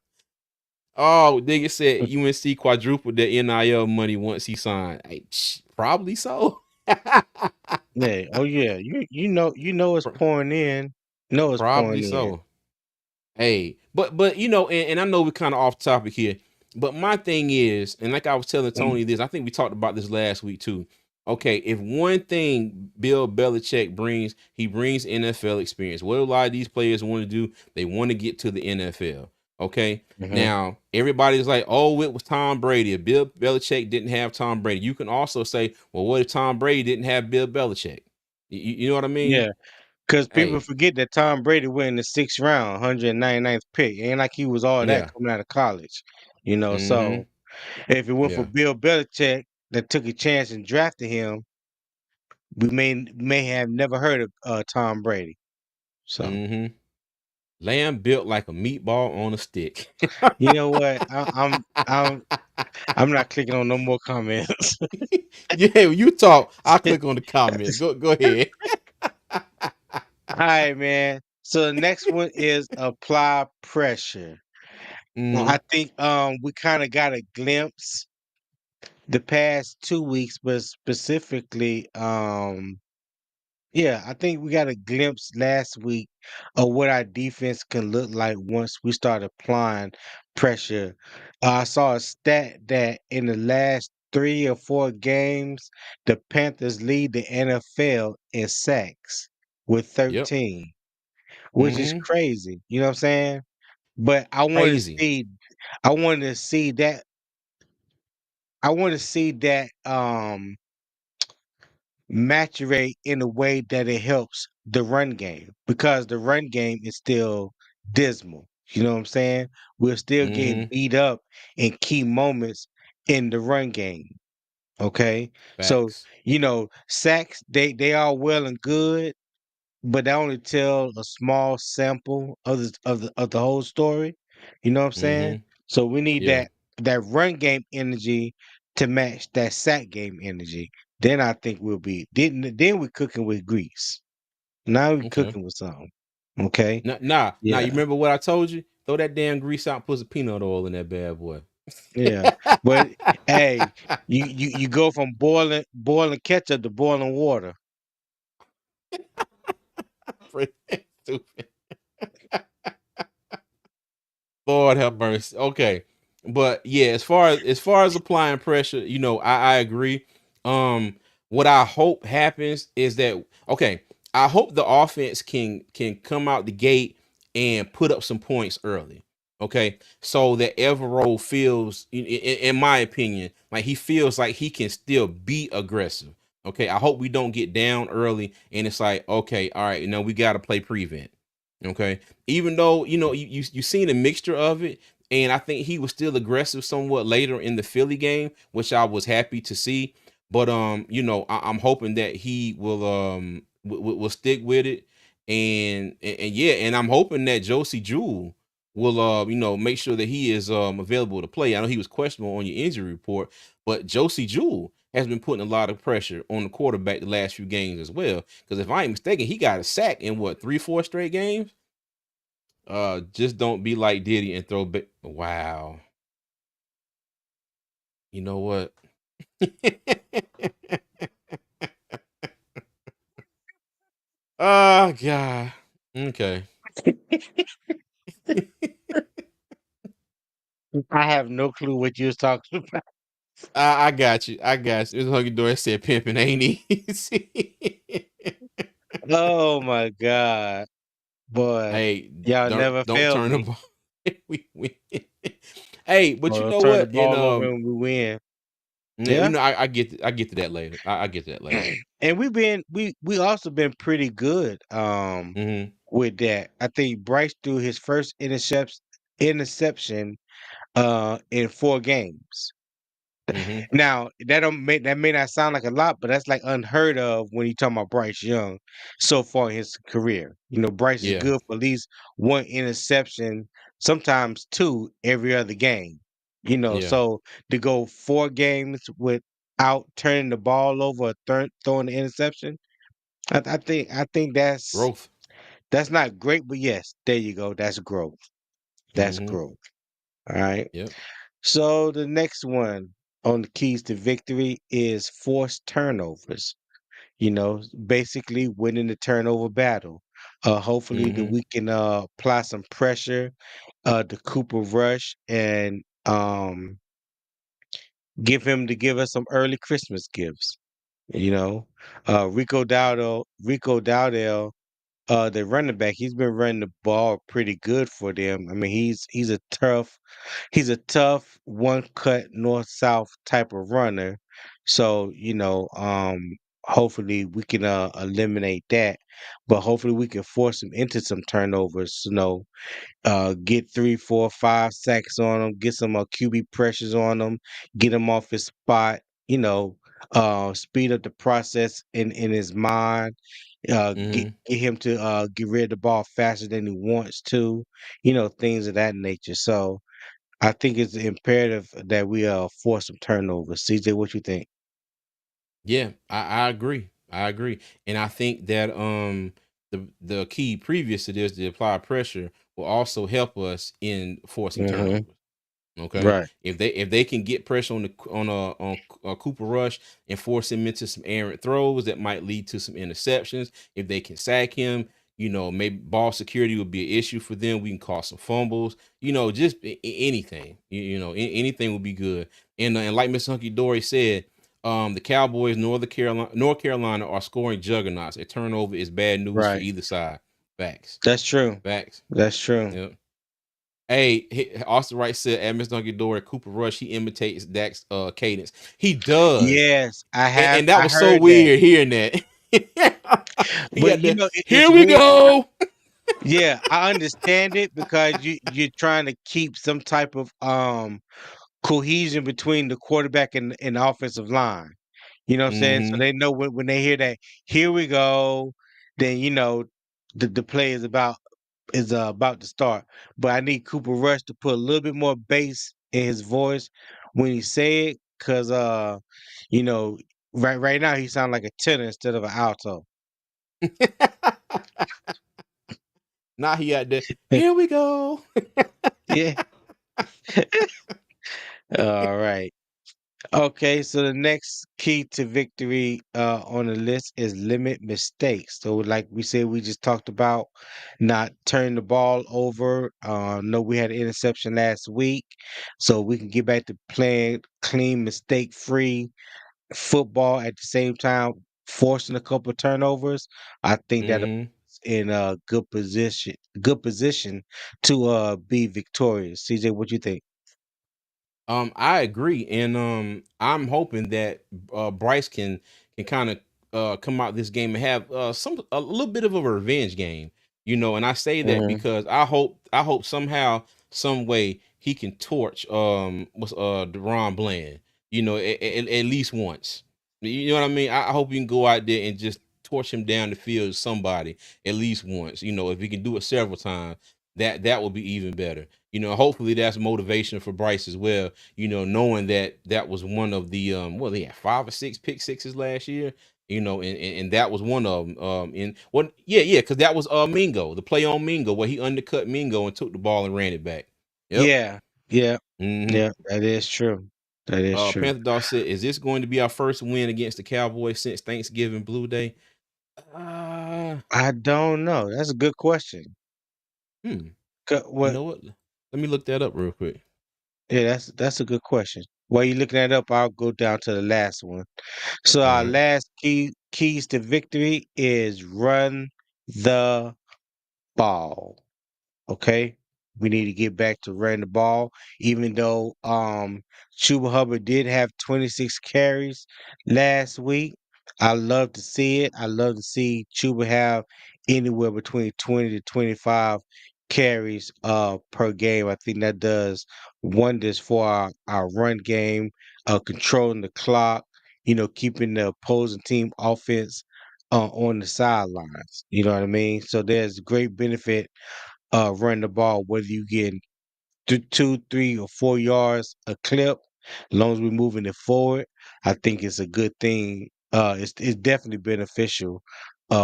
Oh, nigga said UNC quadrupled their NIL money once he signed. Hey, probably so. Yeah. Oh yeah. You know it's Pro- pouring in. Know it's Probably pouring in. so. Hey, but and I know we're kind of off topic here, but my thing is, and like I was telling Mm, Tony this, I think we talked about this last week too. Okay, if one thing Bill Belichick brings, he brings NFL experience. What a lot of these players want to do, they want to get to the NFL. Okay, mhm. now everybody's like, oh, it was Tom Brady. If Bill Belichick didn't have Tom Brady, you can also say, well, what if Tom Brady didn't have Bill Belichick? You know what I mean? Yeah, because people Hey, forget that Tom Brady went in the sixth round, 199th pick. Ain't like he was all that yeah, coming out of college. mm-hmm, So if it went for yeah, Bill Belichick that took a chance and drafted him, we may have never heard of Tom Brady. So mm-hmm. Lamb built like a meatball on a stick. you know what? I'm not clicking on no more comments. Yeah, when you talk, I'll click on the comments. Go ahead. All right, man. So the next one is apply pressure. Now, Mm-hmm. I think we kind of got a glimpse the past 2 weeks, but specifically, yeah, I think we got a glimpse last week of what our defense can look like once we start applying pressure. I saw a stat that in the last 3 or 4 games, the Panthers lead the NFL in sacks with Yep. 13, which is Mm-hmm. crazy. You know what I'm saying? But Crazy. I want to see that, I want to see that maturate in a way that it helps the run game because the run game is still dismal. You know what I'm saying? We're still getting Mm-hmm. beat up in key moments in the run game. Okay. So, Facts. sacks, they are well and good, but they only tell a small sample of the whole story. You know what I'm saying? Mm-hmm. So we need Yeah. that run game energy to match that sack game energy. then I think we'll be then we're cooking with grease. Now we're Okay. cooking with something. Okay? Nah. You Yeah. remember what I told you? Throw that damn grease out, put some peanut oil in that bad boy. Yeah. But hey, you go from boiling ketchup to boiling water. Freaking stupid. Lord have mercy. Okay, but yeah, as far as applying pressure, I agree. Um, what I hope happens is that okay, I hope the offense can come out the gate and put up some points early. Okay, so that Everett feels, in my opinion, like he feels like he can still be aggressive. Okay, I hope we don't get down early and it's like, okay, all right, we got to play prevent. Okay, even though you seen a mixture of it, and I think he was still aggressive somewhat later in the Philly game, which I was happy to see. But I'm hoping that he will stick with it, and yeah, and I'm hoping that Josie Jewell will make sure that he is available to play. I know he was questionable on your injury report, but Josie Jewell has been putting a lot of pressure on the quarterback the last few games as well. Because if I ain't mistaken, he got a sack in what, 3-4 straight games. Just don't be like Diddy and throw back. Wow. You know what? Oh God. Okay. I have no clue what you was talking about. I got you. I got you. This Huggy Dory said pimping ain't easy. Oh my God. Boy, Hey, y'all never don't failed turn the me. ball. we. Hey, but you Or know turn the what? And ball over and we win. yeah, Yeah. I get to that later. I get to that later. And we also been pretty good Mm-hmm. with that. I think Bryce threw his first interception in 4 games. Mm-hmm. Now that may not sound like a lot, but that's like unheard of when you talk about Bryce Young so far in his career. Bryce is Yeah. good for at least one interception, sometimes two every other game. Yeah. So to go 4 games without turning the ball over or throwing the interception, I think Growth. that's not great, but yes, there you go. That's growth. That's Mm-hmm. growth. All right. Yep. So the next one on the keys to victory is forced turnovers. Basically winning the turnover battle. Hopefully that Mm-hmm. we can apply some pressure to Cooper Rush and give him to give us some early Christmas gifts. You know, Rico Dowdell, the running back, he's been running the ball pretty good for them. I mean, he's a tough one cut north south type of runner. So, hopefully we can eliminate that. But hopefully we can force him into some turnovers, get 3, 4, 5 sacks on him, get some QB pressures on him, get him off his spot, speed up the process in his mind, Mm-hmm. get him to get rid of the ball faster than he wants to, things of that nature. So I think it's imperative that we force some turnovers. CJ, what you think? Yeah, I agree. I agree. And I think that the key previous to this, the apply pressure, will also help us in forcing Hmm. turnovers. Okay, Right. if they can get pressure on Cooper Rush and force him into some errant throws that might lead to some interceptions. If they can sack him, maybe ball security would be an issue for them. We can cause some fumbles. Just anything. Anything would be good. And like Miss Hunky Dory said, the Cowboys, North Carolina are scoring juggernauts. A turnover is bad news for Right. either side. Facts. That's true. Facts. That's true. Yep. Hey, Austin Wright said at Miss Donkey Door, Cooper Rush, he imitates Dak's cadence. He does. Yes, I And, have. and that I was so heard that. weird hearing that. He But got the it's here we weird. go. Yeah, I understand it because you're trying to keep some type of cohesion between the quarterback and the offensive line. You know what I'm saying? So Mm-hmm. they know when they hear that, here we go, then the play is about to start. But I need Cooper Rush to put a little bit more bass in his voice when he say it, cause you know right now he sounds like a tenor instead of an alto. Now he out there. Here we go. Yeah. All right. Okay, so the next key to victory on the list is limit mistakes. So, like we said, we just talked about not turning the ball over. No, we had an interception last week, so we can get back to playing clean, mistake-free football at the same time, forcing a couple of turnovers. I think that Hmm. in a good position to be victorious. CJ, what you think? I agree, and I'm hoping that Bryce can kind of come out this game and have a little bit of a revenge game, And I say that Hmm. because I hope somehow, some way he can torch what's Deron Bland, at least once. You know what I mean? I hope he can go out there and just torch him down the field, somebody at least once. If he can do it several times, that would be even better. Hopefully that's motivation for Bryce as well, knowing that that was one of the they had 5 or 6 pick sixes last year, and that was one of them. In what yeah, because that was Mingo, the play on Mingo where he undercut Mingo and took the ball and ran it back. Yep. Yeah, yeah, Hmm. yeah. That is true. That is true. Panther Dog said, "Is this going to be our first win against the Cowboys since Thanksgiving Blue Day?" Uh, I don't know. That's a good question. hmm. You What? know what? Let me look that up real quick. Yeah, that's a good question. While you looking that up, I'll go down to the last one. So All our right. last keys to victory is run the ball. Okay. We need to get back to running the ball, even though Chuba Hubbard did have 26 carries last week. I love to see it. I love to see Chuba have anywhere between 20 to 25 carries per game. I think that does wonders for our run game, controlling the clock, keeping the opposing team offense on the sidelines. You know what I mean? So there's great benefit run the ball, whether you get 2, 3, or 4 yards a clip, as long as we're moving it forward, I think it's a good thing. It's definitely beneficial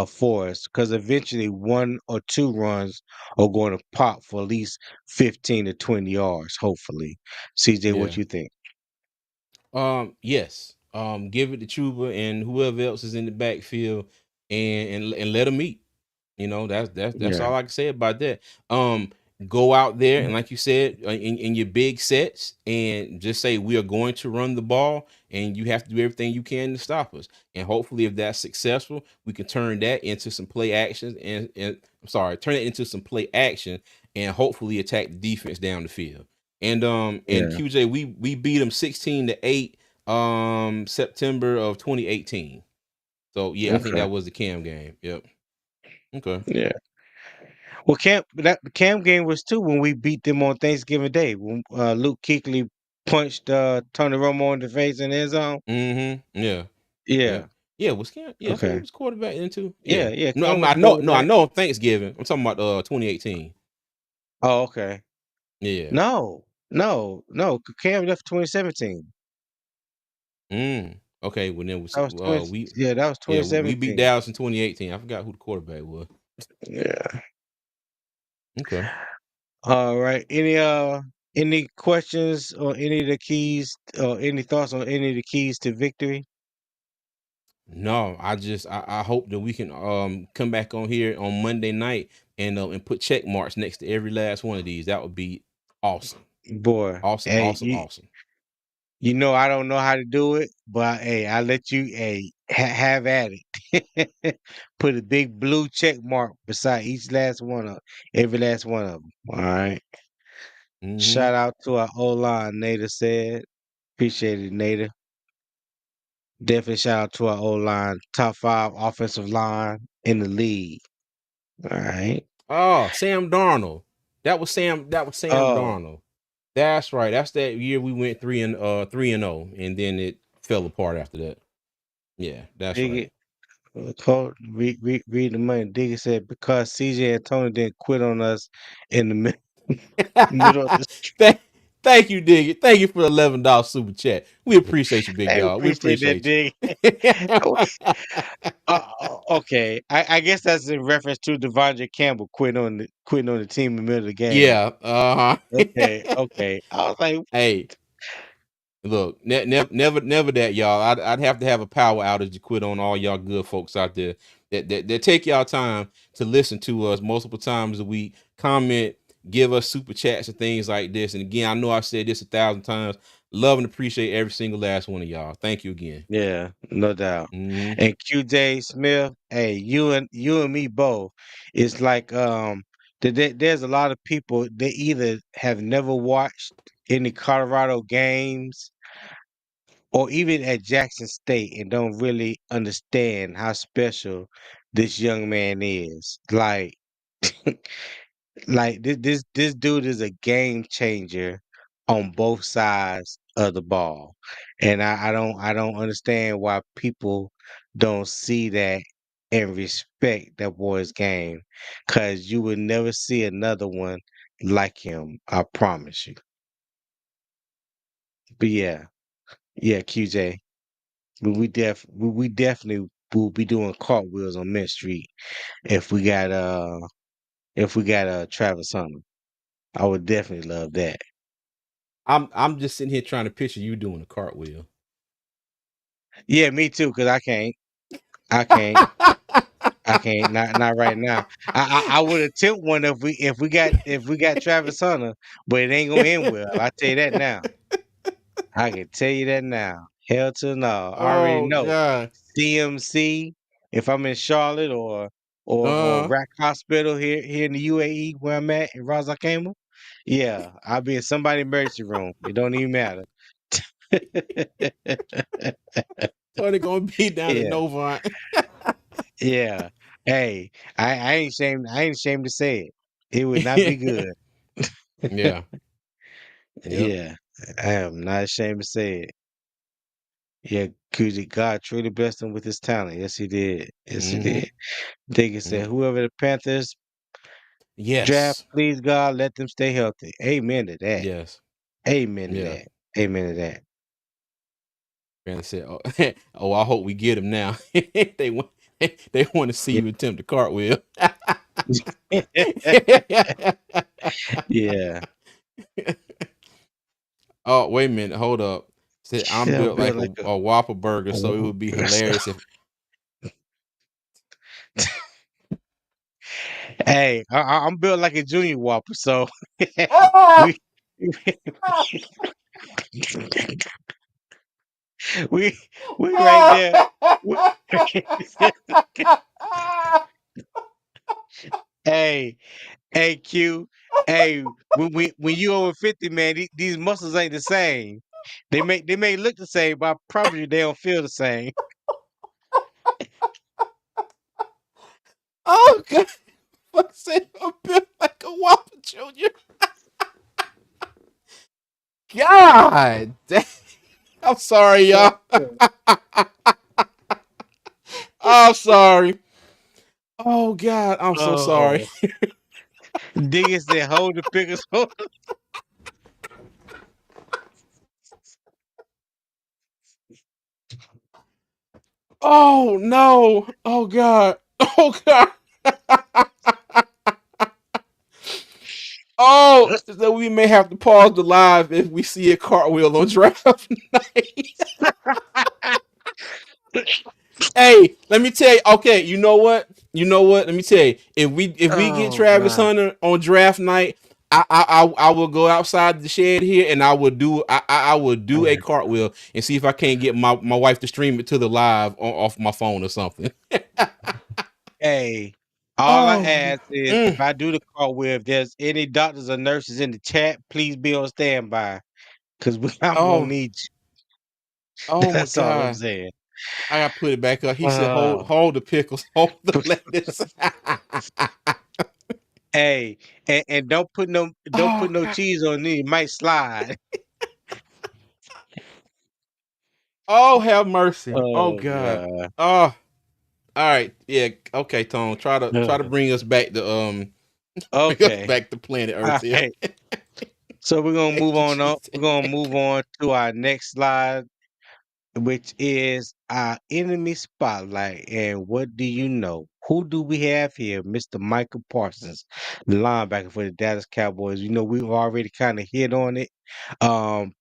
for us because eventually 1 or 2 runs are going to pop for at least 15 to 20 yards, hopefully. CJ, what Yeah. you think? Yes. Give it to Chuba and whoever else is in the backfield, and let them eat. That's Yeah. all I can say about that. Um, Go out there and, like you said, in your big sets, and just say we are going to run the ball, and you have to do everything you can to stop us. And hopefully, if that's successful, we can turn that into some play actions, and I'm sorry, turn it into some play action, and hopefully attack the defense down the field. And Yeah. QJ, we beat them 16-8, September of 2018. So yeah, I think Okay. that was the Cam game. Yep. Okay. Yeah. Well, Cam game was too when we beat them on Thanksgiving Day when Luke Kuechly punched Tony Romo in the face in his zone. Mhm. Yeah. Yeah. Yep. Yeah, was Cam, yeah, I think he Okay. was quarterback then too. Yeah. Yeah. Yeah. No, Cam was I the know, no, I quarterback. know Thanksgiving. I'm talking about 2018. Oh, okay. Yeah. No. No. No. Cam left 2017. Mm. Okay, well then That was 20. we Yeah, that was yeah, we beat 2017. Dallas in 2018. I forgot who the quarterback was. Yeah. Okay. All right. Any questions or any of the keys or any thoughts on any of the keys to victory? No, I hope that we can come back on here on Monday night and put check marks next to every last one of these. That would be awesome. Boy, Awesome, hey, awesome, awesome. you know I don't know how to do it, but hey, I let you have at it. Put a big blue check mark beside each last one of every last one of them. All right. Mhm. Shout out to our O line, Nader said. Appreciate it, Nader. Definitely shout out to our O line, top 5 offensive line in the league. All right. Oh, Sam Darnold. That was Sam Oh, Darnold. That's right. That's that year we went 3-0, and then it fell apart after that. Yeah, that's dig right. it. Read the money. Digger said because CJ and Tony didn't quit on us in the middle of the thank, Thank you, Diggy. Thank you for the $11 super chat. We appreciate you, big I dog. We appreciate that, appreciate dig. you. Okay, I guess that's in reference to Devondre Campbell quitting on the team in the middle of the game. Yeah. Okay, okay. I was like, Hey, look, never that, y'all. I'd have to have a power outage to quit on all y'all good folks out there that take y'all time to listen to us multiple times a week, comment, give us super chats and things like this. And again, I know I've said this 1,000 times. Love and appreciate every single last one of y'all. Thank you again. yeah, no doubt. Hmm. And QJ Smith, hey, you and me both. It's like there's a lot of people that either have never watched any Colorado games or even at Jackson State and don't really understand how special this young man is. Like this dude is a game changer on both sides of the ball. And I don't understand why people don't see that and respect that boy's game. Cause you would never see another one like him. I promise you. But yeah, QJ. We definitely will be doing cartwheels on Mint Street if we got Travis Hunter. I would definitely love that. I'm just sitting here trying to picture you doing a cartwheel. Yeah, me too, cause I can't, I can't, not right now. I would attempt one if we got Travis Hunter, but it ain't gonna end well. I tell you that now. I can tell you that now. Hell to no. I already Oh know. God. CMC, if I'm in Charlotte or Uh Rack Hospital here in the UAE where I'm at in Ras Al Khaimah, yeah, I'll be in somebody's emergency room. It don't even matter. so they're gonna be down at Yeah, Nova. yeah. Hey, I ain't ashamed. I ain't ashamed to say it. It would not be good. Yeah. Yep. Yeah, I am not ashamed to say it. Yeah, Kuji, God truly blessed him with his talent. Yes, he did. Yes, he Hmm. did. They can say, whoever the Panthers draft, Yes. please God, let them stay healthy. Amen to that. Yes. Amen to Yeah. that. Amen to that. And I said, "Oh, oh, I hope we get him now." they want, they want to see Yeah. you attempt a cartwheel. Yeah. Oh, wait a minute, hold up. Said I'm Yeah, built like built like a. a Whopper burger, so it would be hilarious if. Hey, I'm built like a junior whopper, so we we we right there. We- hey, hey, Q. Hey, when you over 50, man, these muscles ain't the same. They may look the same, but I promise you they don't feel the same. Oh God! I said I'm built like a Whopper Junior. God, dang. I'm sorry, y'all. I'm sorry. Oh God, I'm so sorry. Oh, Diggins said, "Hold the pickers." Oh no. Oh God. Oh God. Oh, so we may have to pause the live if we see a cartwheel on draft night. Hey, let me tell you. Okay, you know what? You know what? Let me tell you. If we get Oh Travis God. Hunter on draft night, I will go outside the shed here and I will do a cartwheel and see if I can't get my wife to stream it to the live off my phone or something. Hey, all I Oh, ask is if mm. I do the cartwheel, if there's any doctors or nurses in the chat, please be on standby because I'm gonna oh, need you. oh my That's all I'm God. saying. I gotta put it back up. He said, Uh, hold the pickles, hold the lettuce." hey, and don't Oh put no God. cheese on it. It might slide. Oh, have mercy. Oh Oh God. God. Oh, all right. Yeah. Okay, Tone. Try to Uh, bring us back to bring us okay. back to planet All Earth here. right. So we're gonna move Thank you, on up. Jesus. We're gonna move on to our next slide, which is our enemy spotlight. And what do you know? Who do we have here? Mr. Michael Parsons, the linebacker for the Dallas Cowboys. You know, we've already kind of hit on it.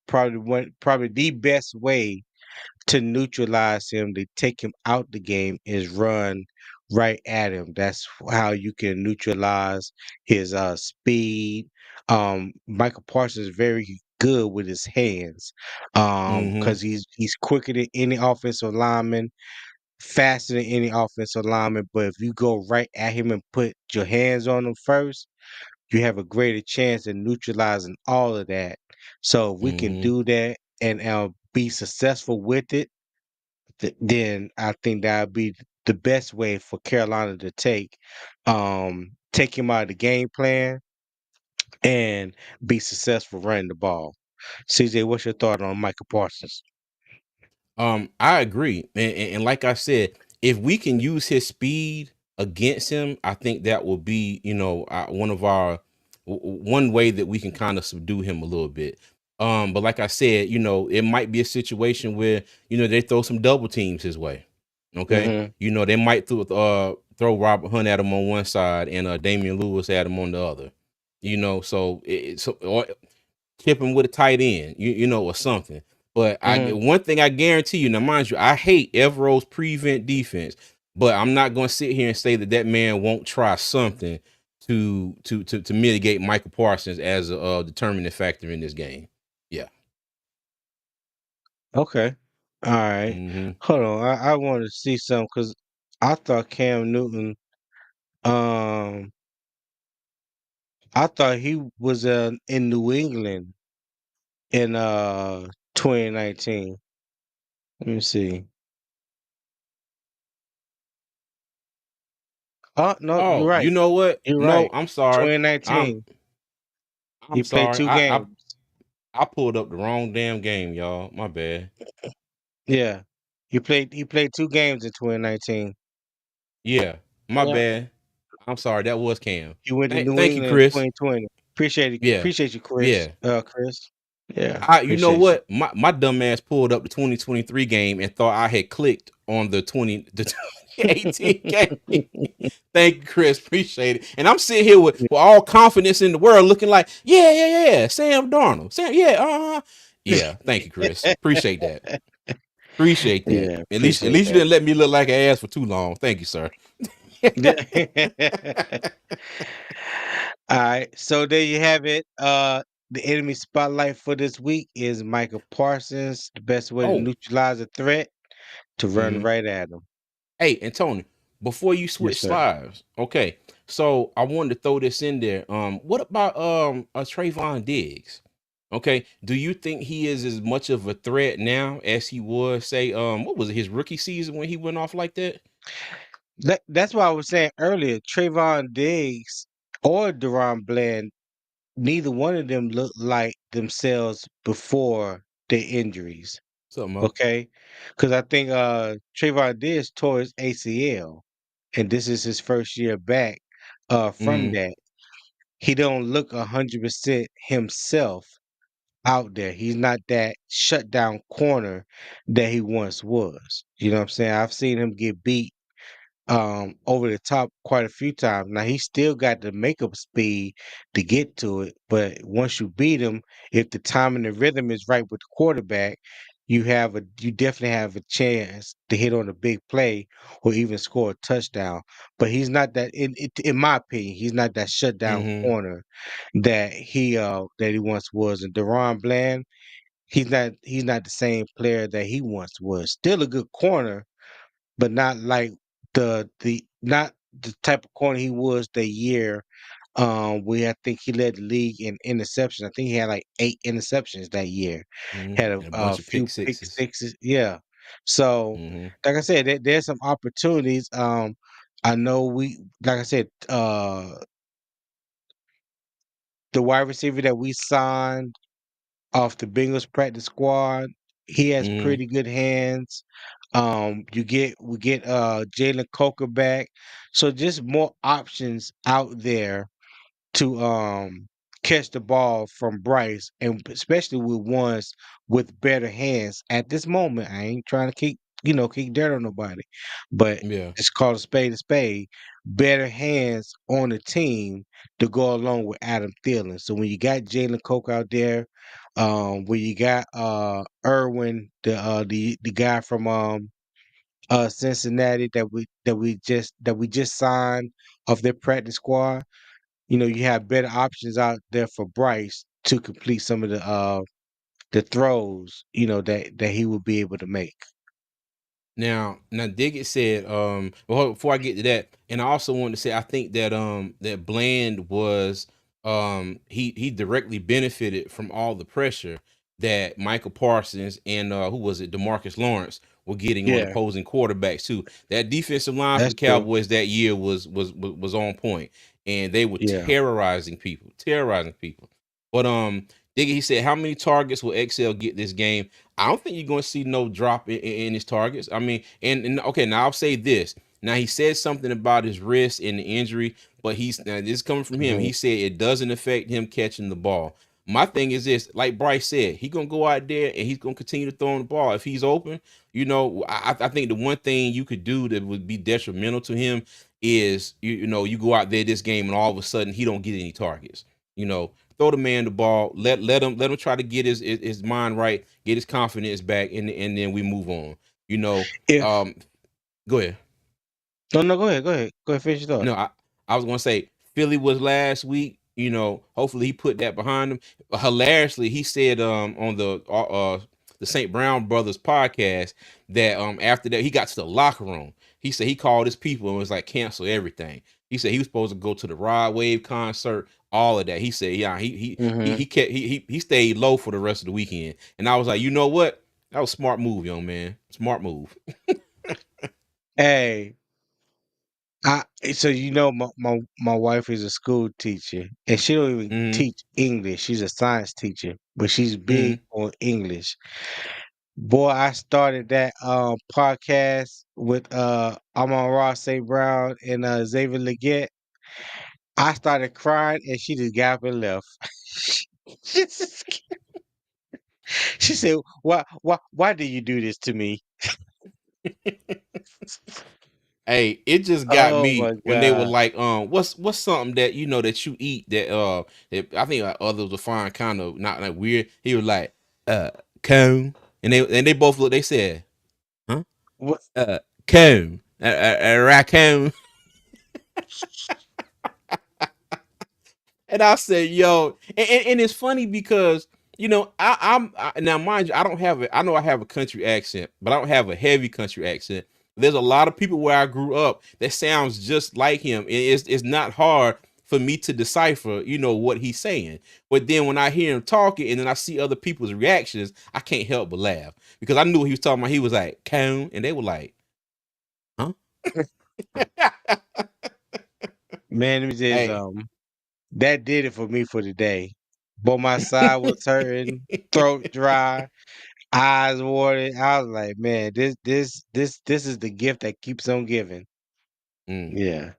Probably the best way to neutralize him, to take him out the game, is run right at him. That's how you can neutralize his speed. Michael Parsons is very good with his hands. Mm-hmm. Because he's quicker than any offensive lineman, faster than any offensive lineman. But if you go right at him and put your hands on him first, you have a greater chance of neutralizing all of that. So if we can Mm-hmm. do that and be successful with it, then I think that would be the best way for Carolina to take him out of the game plan and be successful running the ball. CJ, what's your thought on Michael Parsons? I agree, and like I said, if we can use his speed against him, I think that will be, one of our one way that we can kind of subdue him a little bit. But like I said, it might be a situation where they throw some double teams his way. Okay, Hmm. they might throw Robert Hunt at him on one side and Damian Lewis at him on the other. So or tip him with a tight end, or something. But Hmm. one thing I guarantee you, now mind you, I hate Evero's prevent defense, but I'm not going to sit here and say that man won't try something to mitigate Michael Parsons as a determining factor in this game. Yeah. Okay. All right. Hmm. Hold on. I want to see something because I thought Cam Newton. Um, I thought he was in New England in 2019. Let me see. Oh no, you're Oh, you right. know what? You're No, right. I'm sorry. I'm 2019. I'm He played sorry. two games. I pulled up the wrong damn game, y'all. My bad. Yeah. He played two games in 2019. Yeah, my Yeah. bad. I'm sorry. That was Cam. He went to New Thank you, England in Chris. 2020. Appreciate it. Yeah, Appreciate you, Chris. yeah. Chris. Yeah. You know Appreciate you. what? My dumb ass pulled up the 2023 game and thought I had clicked on the 2018 game. Thank you, Chris. Appreciate it. And I'm sitting here with all confidence in the world, looking like, yeah. Sam Darnold. Sam, yeah, yeah. Thank you, Chris. Appreciate that. Appreciate that. Yeah. At Appreciate least you that. didn't let me look like an ass for too long. Thank you, sir. All right. So there you have it. The enemy spotlight for this week is Michael Parsons. The best way to Oh, neutralize a threat, to run mhm. right at him. Hey, and Tony, before you Yes, switch sir. slides, okay. So I wanted to throw this in there. What about a Trayvon Diggs? Okay, do you think he is as much of a threat now as he was, say, what was it, his rookie season when he went off like that? That's why I was saying earlier, Trayvon Diggs or Deron Bland, neither one of them looked like themselves before their injuries. Something up. Okay, because I think Trayvon Diggs tore his ACL, and this is his first year back from Mm-hmm. that. He don't look 100% himself out there. He's not that shutdown corner that he once was. You know what I'm saying? I've seen him get beat over the top quite a few times. Now he still got the makeup speed to get to it, but once you beat him, if the time and the rhythm is right with the quarterback, you definitely have a chance to hit on a big play or even score a touchdown. But he's not that in my opinion, he's not that shutdown Mm-hmm. corner that he once was. And Deron Bland, he's not the same player that he once was. Still a good corner, but not like not the type of corner he was the year where I think he led the league in interceptions. I think he had like 8 interceptions that year. Mm-hmm. Had a, And a a bunch of few pick pick sixes. sixes. Yeah. So Mm-hmm. like I said, there's some opportunities. I know we like I said, the wide receiver that we signed off the Bengals practice squad, he has Mm-hmm. pretty good hands. We get Jalen Coker back. So just more options out there to catch the ball from Bryce, and especially with ones with better hands. At this moment, I ain't trying to kick dirt on nobody, but Yeah. it's called a spade a spade. Better hands on the team to go along with Adam Thielen. So when you got Jalen Coke out there, when you got Irwin, the guy from Cincinnati that we just signed off their practice squad, you have better options out there for Bryce to complete some of the throws, that he will be able to make. Now, Diggett said, well, before I get to that, and I also wanted to say, I think that that Bland was, he directly benefited from all the pressure that Michael Parsons and who was it, Demarcus Lawrence were getting on Yeah, opposing quarterbacks too. That defensive line for that's the true. Cowboys that year was on point, and they were Yeah. terrorizing people. But Diggett, he said, how many targets will XL get this game? I don't think you're going to see no drop in his targets. I mean, and okay, now I'll say this. Now he said something about his wrist and the injury, but now this is coming from him. Mhm. He said it doesn't affect him catching the ball. My thing is this, like Bryce said, he gonna go out there and he's gonna continue to throw on the ball. If he's open, I think the one thing you could do that would be detrimental to him is you go out there this game and all of a sudden he don't get any targets. Throw the man the ball, let him try to get his mind right, get his confidence back, and then we move on. You know, If um, go ahead. no, no, go ahead, finish your thought. No, I was gonna say Philly was last week. Hopefully he put that behind him. Hilariously, he said on the St. Brown Brothers podcast that after that he got to the locker room. He said he called his people and was like cancel everything. He said he was supposed to go to the Rod Wave concert, all of that. He said yeah he Hmm. kept he stayed low for the rest of the weekend. And I was like, you know what? That was a smart move, young man. Smart move. Hey, so my wife is a school teacher, and she don't even Mm-hmm. teach English. She's a science teacher, but she's big Mm-hmm. on English. Boy, I started that podcast with Amon Ross St. Brown and Xavier Leggett. I started crying and she just got up and left. she, just- she said, why did you do this to me? Hey, it just got Oh me my when they were God. like, what's something that that you eat that I think like others will find kind of not like weird. He was like, uh, cone, and they both look. They said, huh, What? cone, raccoon, and I said, yo, and it's funny because now mind you, I don't have I know I have a country accent, but I don't have a heavy country accent. There's a lot of people where I grew up that sounds just like him. It's not hard for me to decipher, what he's saying. But then when I hear him talking and then I see other people's reactions, I can't help but laugh because I knew what he was talking about. He was like, "Cone," and they were like, "Huh?" Man, let me tell you Hey. something. That did it for me for the day. Both my side was hurting, throat dry, eyes watered. I was like, man, this is the gift that keeps on giving. Mm. Yeah.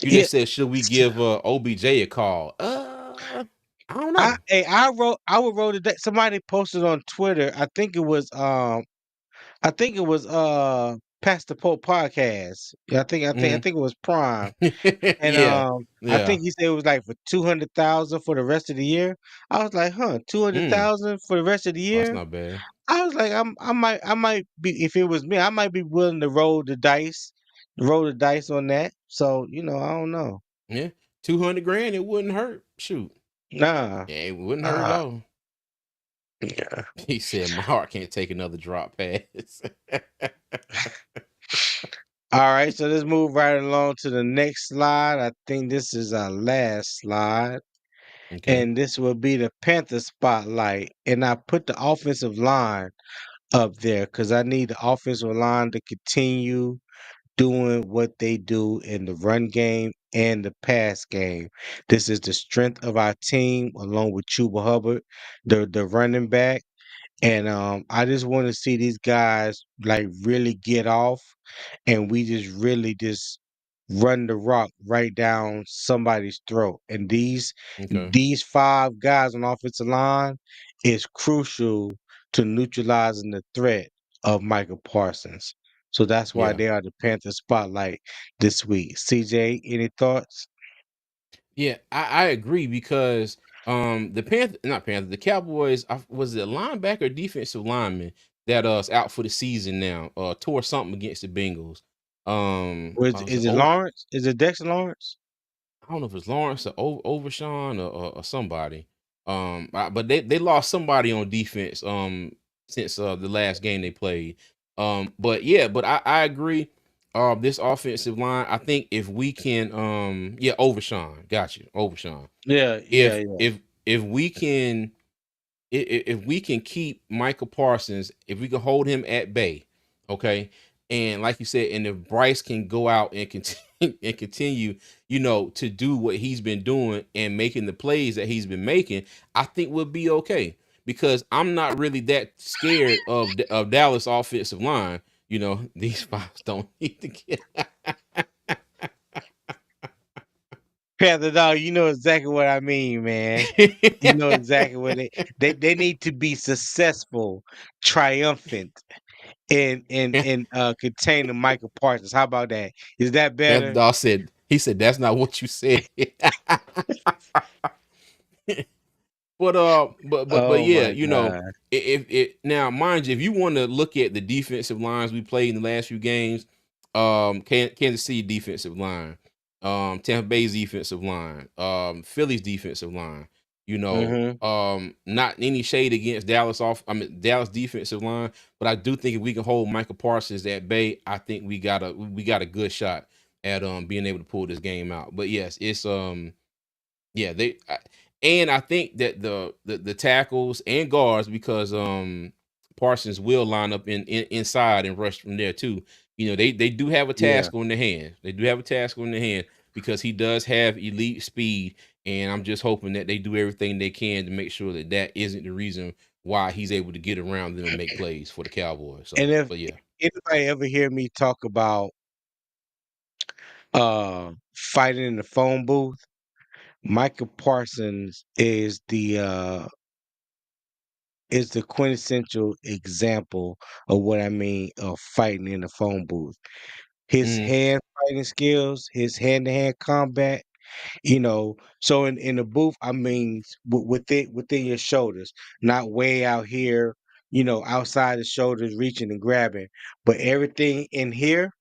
You Yeah. just said, should we give OBJ a call? I don't know. I would wrote it that somebody posted on Twitter. I think it was Pastor Pope podcast. Yeah, I Mm. think it was Prime. And Yeah, I yeah. think he said it was like for 200,000 for the rest of the year. I was like, huh, Mm. 200,000 for the rest of the Oh, that's year? not bad. I was like, I might be, if it was me, I might be willing to roll the dice on that. So, I don't know. Yeah, 200 grand. It wouldn't hurt. Shoot, Nah. yeah, it wouldn't hurt at Uh, all. yeah. He said, "My heart can't take another drop pass." All right, so let's move right along to the next slide. I think this is our last slide. Okay. And this will be the Panther spotlight. And I put the offensive line up there because I need the offensive line to continue doing what they do in the run game and the pass game. This is the strength of our team, along with Chuba Hubbard, the running back. And I just want to see these guys like really get off, and we just really just run the rock right down somebody's throat. And Okay. these five guys on offensive line is crucial to neutralizing the threat of Michael Parsons. So that's why Yeah. they are the Panthers spotlight this week. CJ, any thoughts? Yeah, I agree because the Panther not Panther, the Cowboys was it a linebacker or defensive lineman that is out for the season now, tore something against the Bengals. Was it Is it Lawrence? Is it Dexter Lawrence? I don't know if it's Lawrence or Overshawn or somebody. But they lost somebody on defense since the last game they played. But yeah, but I agree. This offensive line, I think if we can yeah, Overshawn, got you, Overshawn. Yeah, yeah, If yeah. if if we can if we can keep Michael Parsons, if we can hold him at bay, okay, and like you said, and if Bryce can go out and continue and continue, to do what he's been doing and making the plays that he's been making, I think we'll be okay. Because I'm not really that scared of Dallas offensive line. These files don't need to get. Panther dog, you know exactly what I mean, man. You know exactly what they need to be successful, triumphant in containing Michael Parsons. How about that? Is that Panther better? Dog said, he said that's not what you said. But Oh yeah, my God. if it now mind you, if you want to look at the defensive lines we played in the last few games, Kansas City defensive line, Tampa Bay's defensive line, Philly's defensive line, Hmm. not any shade against Dallas defensive line, but I do think if we can hold Michael Parsons at bay, I think we got a good shot at being able to pull this game out. But yes, it's yeah, and I think that the tackles and guards, because Parsons will line up inside and rush from there too. They do have a Yeah. task on their hand. They do have a task on their hand because he does have elite speed, and I'm just hoping that they do everything they can to make sure that that isn't the reason why he's able to get around them and make plays for the Cowboys. And So, if but yeah. anybody ever hear me talk about fighting in the phone booth, Michael Parsons is the quintessential example of what I mean of fighting in the phone booth. His Mm, hand fighting skills, his hand to hand combat, so in the booth, I mean within your shoulders, not way out here, outside the shoulders, reaching and grabbing, but everything in here,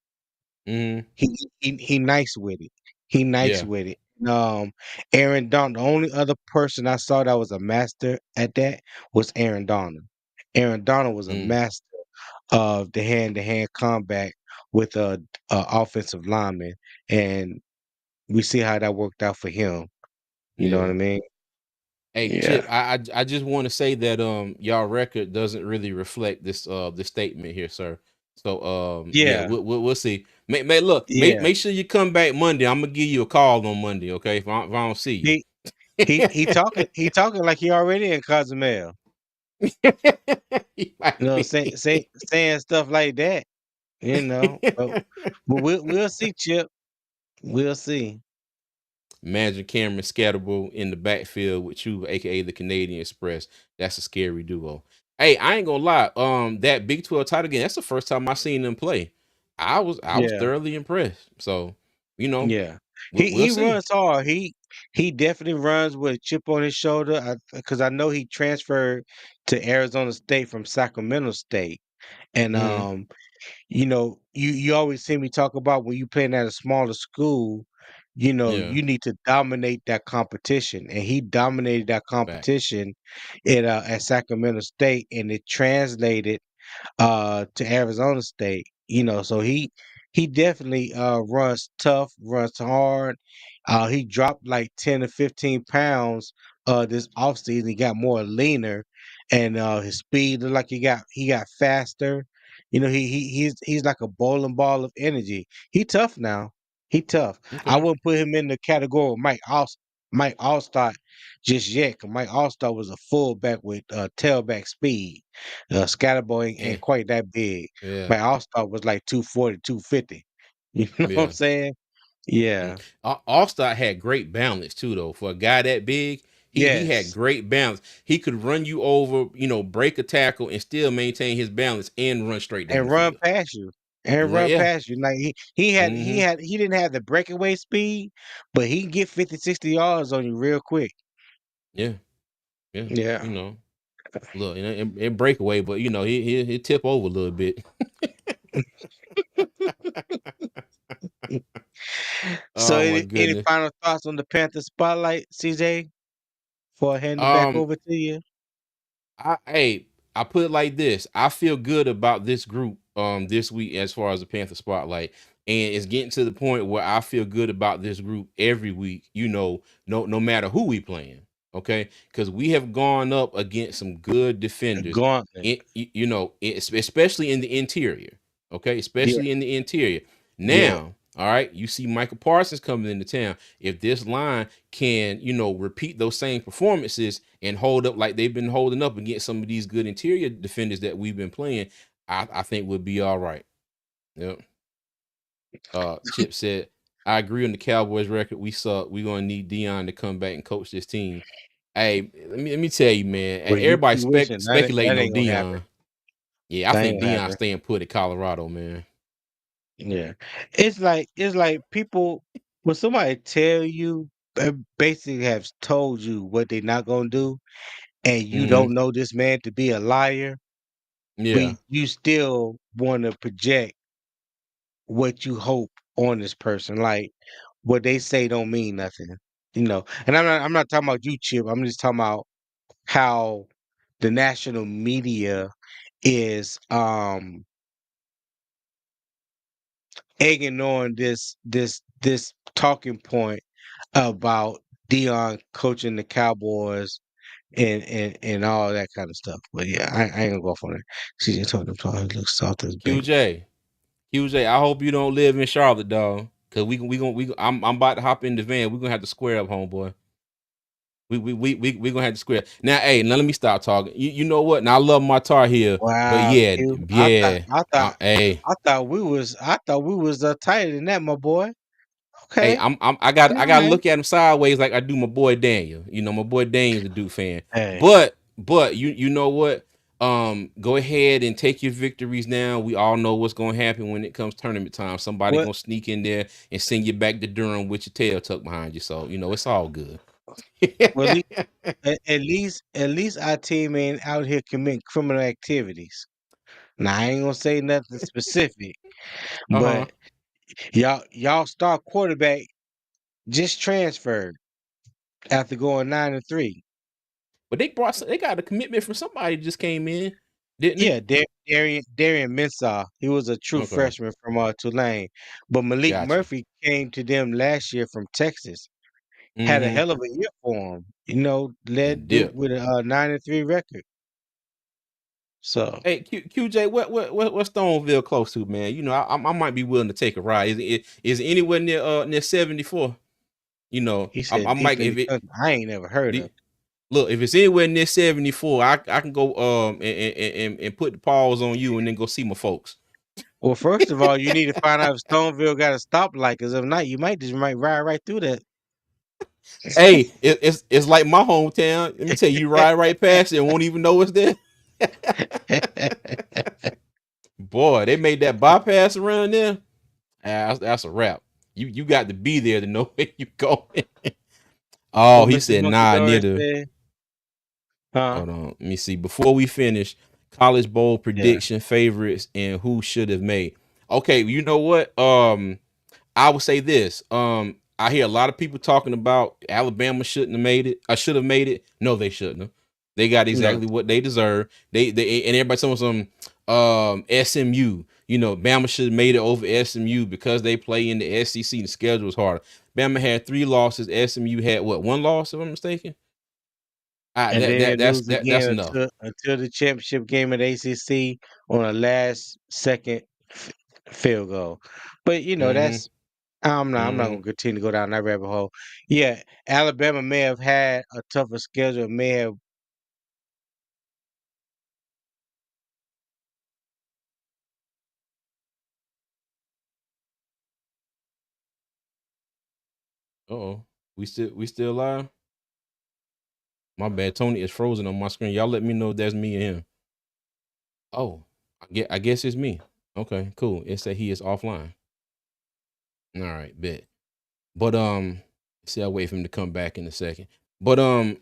mm, he nice with it. He nice yeah. with it. Aaron Donald, the only other person I saw that was a master at that was Aaron Donald. Aaron Donald was a Mm, master of the hand to hand combat with a offensive lineman, and we see how that worked out for him. You know what I yeah. mean? Hey, Yeah. Chip, I just want to say that y'all record doesn't really reflect this statement here, sir. So yeah, Yeah. we'll see. Look, Yeah. make sure you come back Monday. I'm gonna give you a call on Monday, okay? If I don't see He you. he talking like he already in Cozumel. He might be. Saying stuff like that, but we'll see, Chip. We'll see. Imagine Cameron Scatterable in the backfield with you, aka the Canadian Express. That's a scary duo. Hey, I ain't gonna lie. That Big 12 title game, that's the first time I seen them play. I was Yeah. thoroughly impressed. So, you know, Yeah. we'll, He we'll see. runs hard. He definitely runs with a chip on his shoulder because I know he transferred to Arizona State from Sacramento State. And Hmm. you always see me talk about when you playing at a smaller school, Yeah. you need to dominate that competition. And he dominated that Facts. competition at Sacramento State, and it translated to Arizona State. So he definitely runs tough, runs hard. He dropped like 10 to 15 pounds this offseason. He got more leaner, and his speed looked like he got faster. He's like a bowling ball of energy. He tough now. He tough. I Okay. wouldn't put him in the category of Mike Allstott just yet, 'cause Mike Allstott was a fullback with tailback speed. Scatterboy ain't And quite that big. yeah. My All-Star was like 240, 250. You know what I'm Yeah. saying? Yeah. Allstott had great balance too, though. For a guy that big, he had Yes. great balance. He could run you over, break a tackle and still maintain his balance and run straight down And the run field. past you. And Right? run Yeah. past you. Like Hmm. he didn't have the breakaway speed, but he can get 50, 60 yards on you real quick. Yeah. Yeah. Yeah. You know, look, and breakaway, but he tip over a little bit. So Oh my any goodness. final thoughts on the Panthers spotlight, CJ? Before I hand it back Um, over to you. hey, I put it like this. I feel good about this group this week as far as the Panther spotlight. And it's getting to the point where I feel good about this group every week, no matter who we playing. Okay. Because we have gone up against some good The defenders, gauntlet. especially in the interior. Okay, Yeah, especially in the interior. yeah. Now, all right, you see Michael Parsons coming into town. If this line can, repeat those same performances and hold up like they've been holding up against some of these good interior defenders that we've been playing, I think we'll be all right. Yep. Chip said, I agree on the Cowboys record. We suck. We're gonna need Dion to come back and coach this team. Hey, let me tell you, man. Well, you Everybody keep wishing that speculating on ain't gonna happen. Dion. Yeah, I That ain't think gonna Dion happen. staying put at Colorado, man. Yeah, it's like people when somebody tell you basically have told you what they're not gonna do, and you Hmm. don't know this man to be a liar, but Yeah. you still want to project what you hope on this person. Like what they say don't mean nothing, you know. And I'm not talking about you, Chip. I'm just talking about how the national media is egging on this talking point about Dion coaching the Cowboys and all that kind of stuff. But yeah, I ain't gonna go off on it. She just told him he looks soft as bacon. QJ. QJ, I hope you don't live in Charlotte, dog. Cause I'm about to hop in the van. We're gonna have to square up, homeboy. We gonna have to square. Now, hey, now let me stop talking. You know what? Now I love my Tar Heel, but Wow, yeah, Q. yeah. Hey, I thought we was tighter than that, my boy. hey, Okay, I all gotta right. look at him sideways like I do my boy Daniel. My boy Daniel's a Duke fan. Hey, But you know what? Go ahead and take your victories now. We all know what's gonna happen when it comes tournament time. Somebody what? gonna sneak in there and send you back to Durham with your tail tucked behind you. So it's all good. Well, at least our team ain't out here committing criminal activities. Now I ain't gonna say nothing specific, Uh-huh. but y'all star quarterback just transferred after going 9-3. But they got a commitment from somebody that just came in, didn't they? Yeah, Darian Mensah. He was a true Okay. freshman from Tulane, but Malik Gotcha. Murphy came to them last year from Texas. Had a Mm-hmm. hell of a year for him. And Led Duke dip. with a 9-3 record. So Hey, QJ, what Stoneville close to, man? I might be willing to take a ride. Is it anywhere near 74? he I said might deep in if the it country. I ain't never heard of. the, look if it's anywhere near 74, I can go and put the pause on you and then go see my folks. Well, first of all, you need to find out if Stoneville got a stoplight, because if not, you might ride right through that. Hey, it's like my hometown. Let me tell you, you ride right past it and won't even know it's there. Boy, they made that bypass around there. That's a wrap. You got to be there to know where you going. Oh, What he Mr. said, Monkey nah, Dory neither. said, huh? Hold on. Let me see. Before we finish, college bowl Yeah. prediction favorites and who should have made. Okay, you know what? I would say this. I hear a lot of people talking about Alabama shouldn't have made it. I should have made it. No, they shouldn't have. They got No. exactly what they deserve. They and everybody talking some SMU. Bama should have made it over SMU because they play in the SEC. The schedule was harder. Bama had 3 losses. SMU had what, 1 loss, if I'm mistaken. And then they lose That's again enough. until the championship game at ACC on a last second field goal. But Mm-hmm. that's I'm not Mm-hmm. gonna continue to go down that rabbit hole. Yeah, Alabama may have had a tougher schedule, may have Uh-oh. We still live? My bad. Tony is frozen on my screen. Y'all let me know if that's me or him. Oh, I guess it's me. Okay, cool. It said he is offline. All right, bet. But see, I'll wait for him to come back in a second. But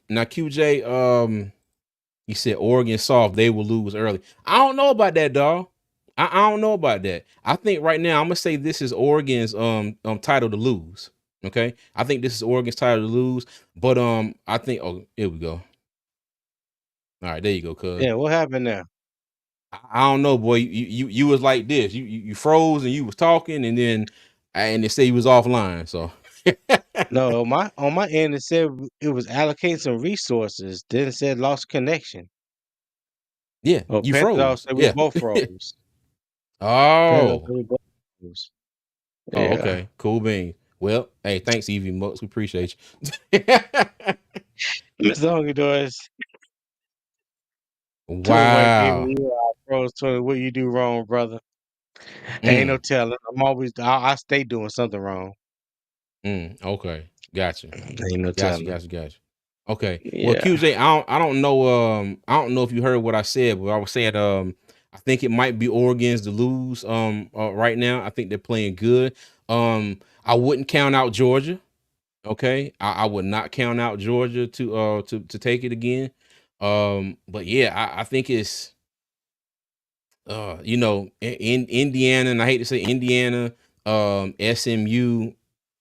now QJ, he said Oregon soft, they will lose early. I don't know about that, dog. I don't know about that. I think right now I'm gonna say this is Oregon's title to lose. Okay, I think this is Oregon's title to lose. But I think here we go. All right, there you go, cuz. Yeah, what happened there? I don't know, boy. You was like this. You froze and you was talking, and then and they say you was offline. So No, on my end it said it was allocating some resources. Then it said lost connection. yeah, Oh, you Panthers all froze. said we Yeah. both froze. Panthers all Oh. said we both froze. Oh, Yeah. okay. Cool beans. Well, hey, thanks, Evie Mux. We appreciate you. Mr. Hungry Doors, 21 giving Wow. you froze 20. What you do wrong, brother? Ain't no Mm, telling. I stay doing something wrong. okay. Gotcha. Ain't no Gotcha. telling. Gotcha. Gotcha. Okay. Well, Yeah. QJ, I don't know. I don't know if you heard what I said, but I was saying I think it might be Oregon's to lose right now. I think they're playing good. I wouldn't count out Georgia. Okay. I would not count out Georgia to take it again. But yeah, I think it's in Indiana, and I hate to say Indiana, SMU,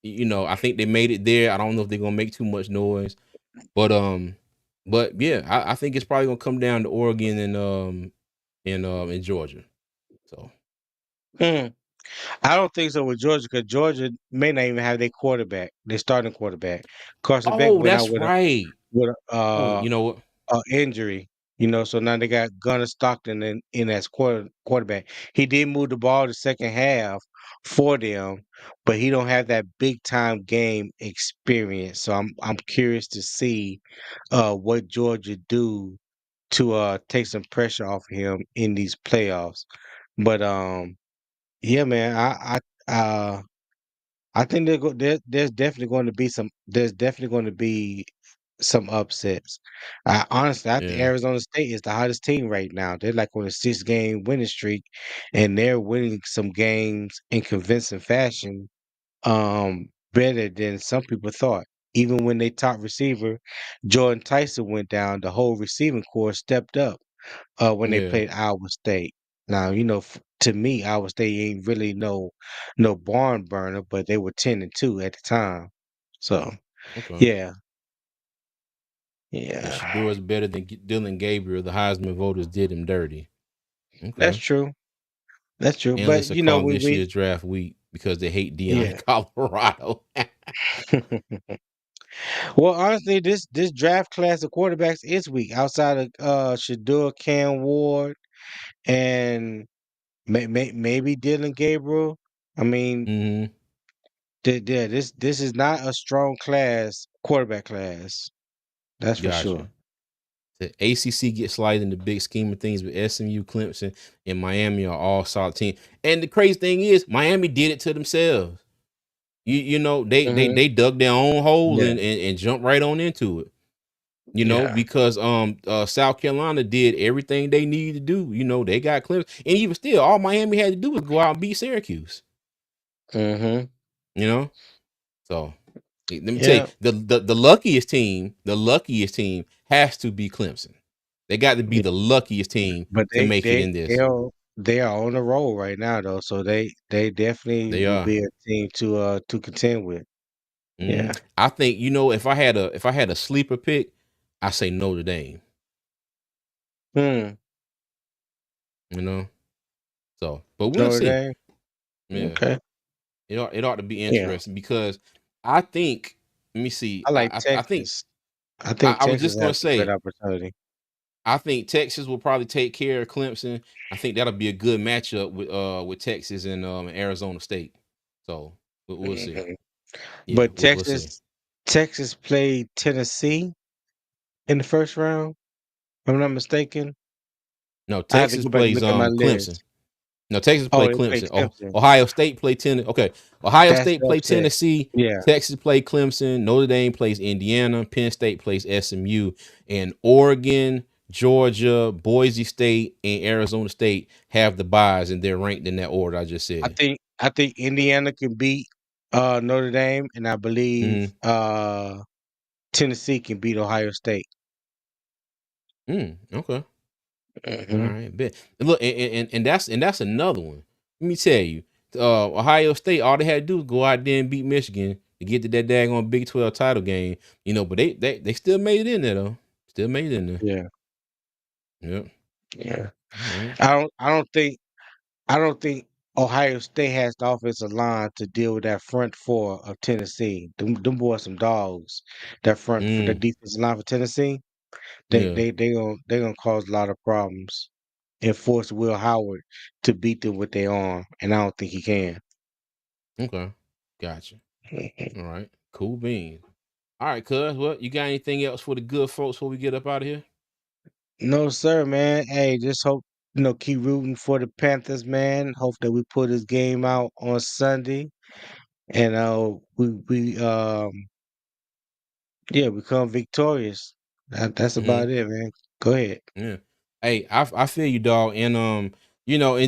I think they made it there. I don't know if they're gonna make too much noise, but yeah, I think it's probably gonna come down to Oregon and Georgia. So Hmm. I don't think so with Georgia because Georgia may not even have their quarterback, their starting quarterback. Carson Beck oh, went out that's with a right. with a Oh, you know what? injury. So now they got Gunnar Stockton in as quarterback. He did move the ball the second half for them, but he don't have that big time game experience. So I'm curious to see what Georgia do to take some pressure off of him in these playoffs. But yeah, man, I think there's definitely going to be some upsets. Honestly, I think Yeah, Arizona State is the hottest team right now. They're like on a 6 game winning streak, and they're winning some games in convincing fashion, better than some people thought. Even when their top receiver, Jordan Tyson, went down, the whole receiving corps stepped up when they yeah. played Iowa State. Now, to me, Iowa State ain't really no barn burner, but they were 10-2 at the time. So Okay. yeah, Yeah, yeah, Shador is better than Dylan Gabriel. The Heisman voters did him dirty. that's Okay. true. That's true. But Analysts are calling this year's draft week because they hate Dion in yeah. Colorado. Well, honestly, this draft class of quarterbacks is weak. Outside of Shador, Cam Ward, and maybe Dylan Gabriel. I mean, hmm this is not a strong quarterback class. That's for Gotcha. sure. The ACC gets slided in the big scheme of things, but SMU, Clemson, and Miami are all solid teams. And the crazy thing is, Miami did it to themselves. They Hmm. they dug their own hole Yeah. and jumped right on into it. Yeah. Because South Carolina did everything they needed to do. They got Clemson, and even still, all Miami had to do was go out and beat Syracuse. Hmm. You know, so let me tell you, Yeah. the luckiest team has to be Clemson. They got to be Yeah. the luckiest team But to they make it they in they this. are they are on the roll right now though, so they definitely They will are. be a team to contend with. Yeah. I think if I had a sleeper pick, I say Notre Dame. Hmm. You know, so but we'll Notre see. Dame. Yeah, Okay. it ought to be Yeah. interesting because I think. Let me see. I like I think Texas. I I, think I was Texas just gonna has a great say opportunity. I think Texas will probably take care of Clemson. I think that'll be a good matchup with Texas and Arizona State. So we'll see. Mhm. Yeah, But we'll see. Texas played Tennessee in the first round. If I'm not mistaken. No, I have to Texas go back and plays look at my Clemson. list. No, Texas Oh, play they play Clemson. Clemson. Ohio State play Tennessee. Okay, Ohio That's State the play upset. Tennessee. Yeah, Texas play Clemson. Notre Dame plays Indiana. Penn State plays SMU. And Oregon, Georgia, Boise State, and Arizona State have the byes, and they're ranked in that order I just said. I think Indiana can beat Notre Dame, and I believe Mm-hmm. Tennessee can beat Ohio State. Okay. All Hmm. right. Bet. And look, and that's another one. Let me tell you, Ohio State, all they had to do was go out there and beat Michigan to get to that daggone Big 12 title game. But they still made it in there though. Still made it in there. Yeah, Yep. yeah. All right. I don't think Ohio State has the offensive line to deal with that front four of Tennessee. Them boys some dogs. The Mm, defensive line for Tennessee, yeah. they gonna cause a lot of problems and force Will Howard to beat them with their arm, and I don't think he can. Okay. Gotcha. All right. Cool beans. All right, cuz. Well, you got anything else for the good folks before we get up out of here? No, sir, man. Hey, just hope keep rooting for the Panthers, man. Hope that we put this game out on Sunday, and we become victorious. That's Mm-hmm. about it, man. Go ahead. Yeah. Hey, I feel you, dog. And and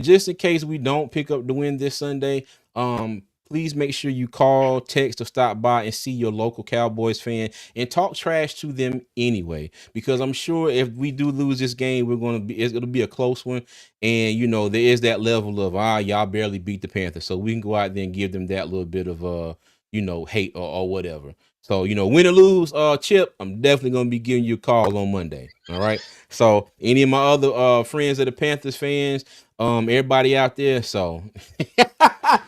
just in case we don't pick up the win this Sunday, please make sure you call, text, or stop by and see your local Cowboys fan and talk trash to them anyway. Because I'm sure if we do lose this game, it'll be a close one. And there is that level of y'all barely beat the Panthers. So we can go out there and give them that little bit of hate or whatever. So, win or lose, Chip, I'm definitely gonna be giving you a call on Monday. All right. So any of my other friends of the Panthers fans, everybody out there. So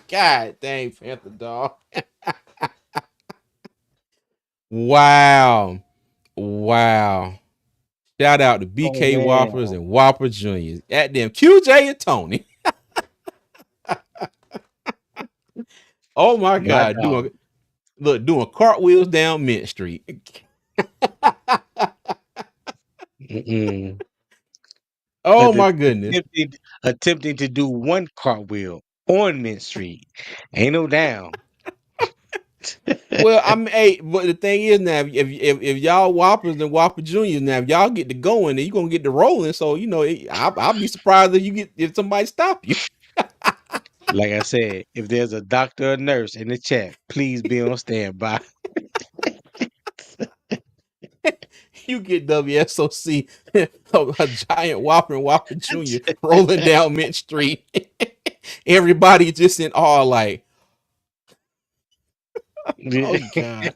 God dang Panther dog. Wow. Wow. Shout out to Oh BK Whoppers man, and Whopper Juniors. At them QJ and Tony. Oh my my God. dog. Doing cartwheels down Mint Street. Mm-mm. Oh my goodness. Attempting to do one cartwheel on Mint Street. Ain't no down. Well, hey, but the thing is now, if y'all Whoppers and Whopper Juniors now, if y'all get to going, then you gonna get to rolling. So I'll be surprised if somebody stop you. Like I said, if there's a doctor or nurse in the chat, please be on standby. You get WSOC, a giant Whopper and Whopper Junior rolling down Mint Street. Everybody just in awe, like, oh God.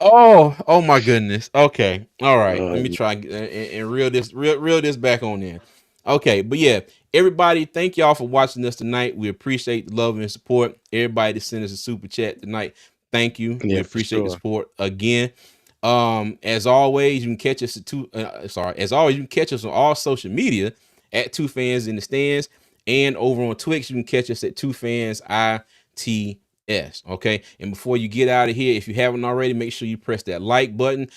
Oh my goodness. Okay. All right. Oh, Let me try and reel this back on in. Okay, but yeah, everybody, thank y'all for watching us tonight. We appreciate the love and support. Everybody that sent us a super chat tonight, thank you. We yeah, for appreciate the sure. support again. As always, you can catch us as always, you can catch us on all social media at Two Fans in the Stands, and over on Twitch, you can catch us at Two Fans ITS. Okay. And before you get out of here, if you haven't already, make sure you press that like button.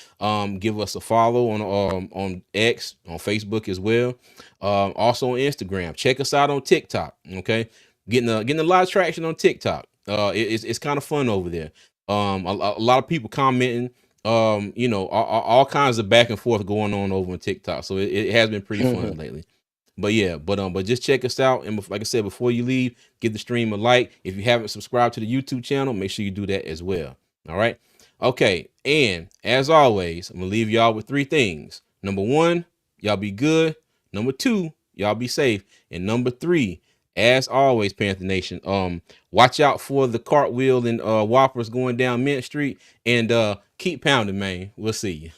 Give us a follow on X, on Facebook as well. Also on Instagram. Check us out on TikTok. Okay. Getting a lot of traction on TikTok. It's kind of fun over there. A lot of people commenting. All kinds of back and forth going on over on TikTok. So it has been pretty fun lately. But yeah, but just check us out. And like I said, before you leave, give the stream a like. If you haven't subscribed to the YouTube channel, make sure you do that as well. All right. Okay. And as always, I'm gonna leave y'all with three things. Number one, y'all be good. Number two, y'all be safe. And number three, as always, Panther Nation, watch out for the cartwheel and Whoppers going down Mint Street, and keep pounding, man. We'll see you.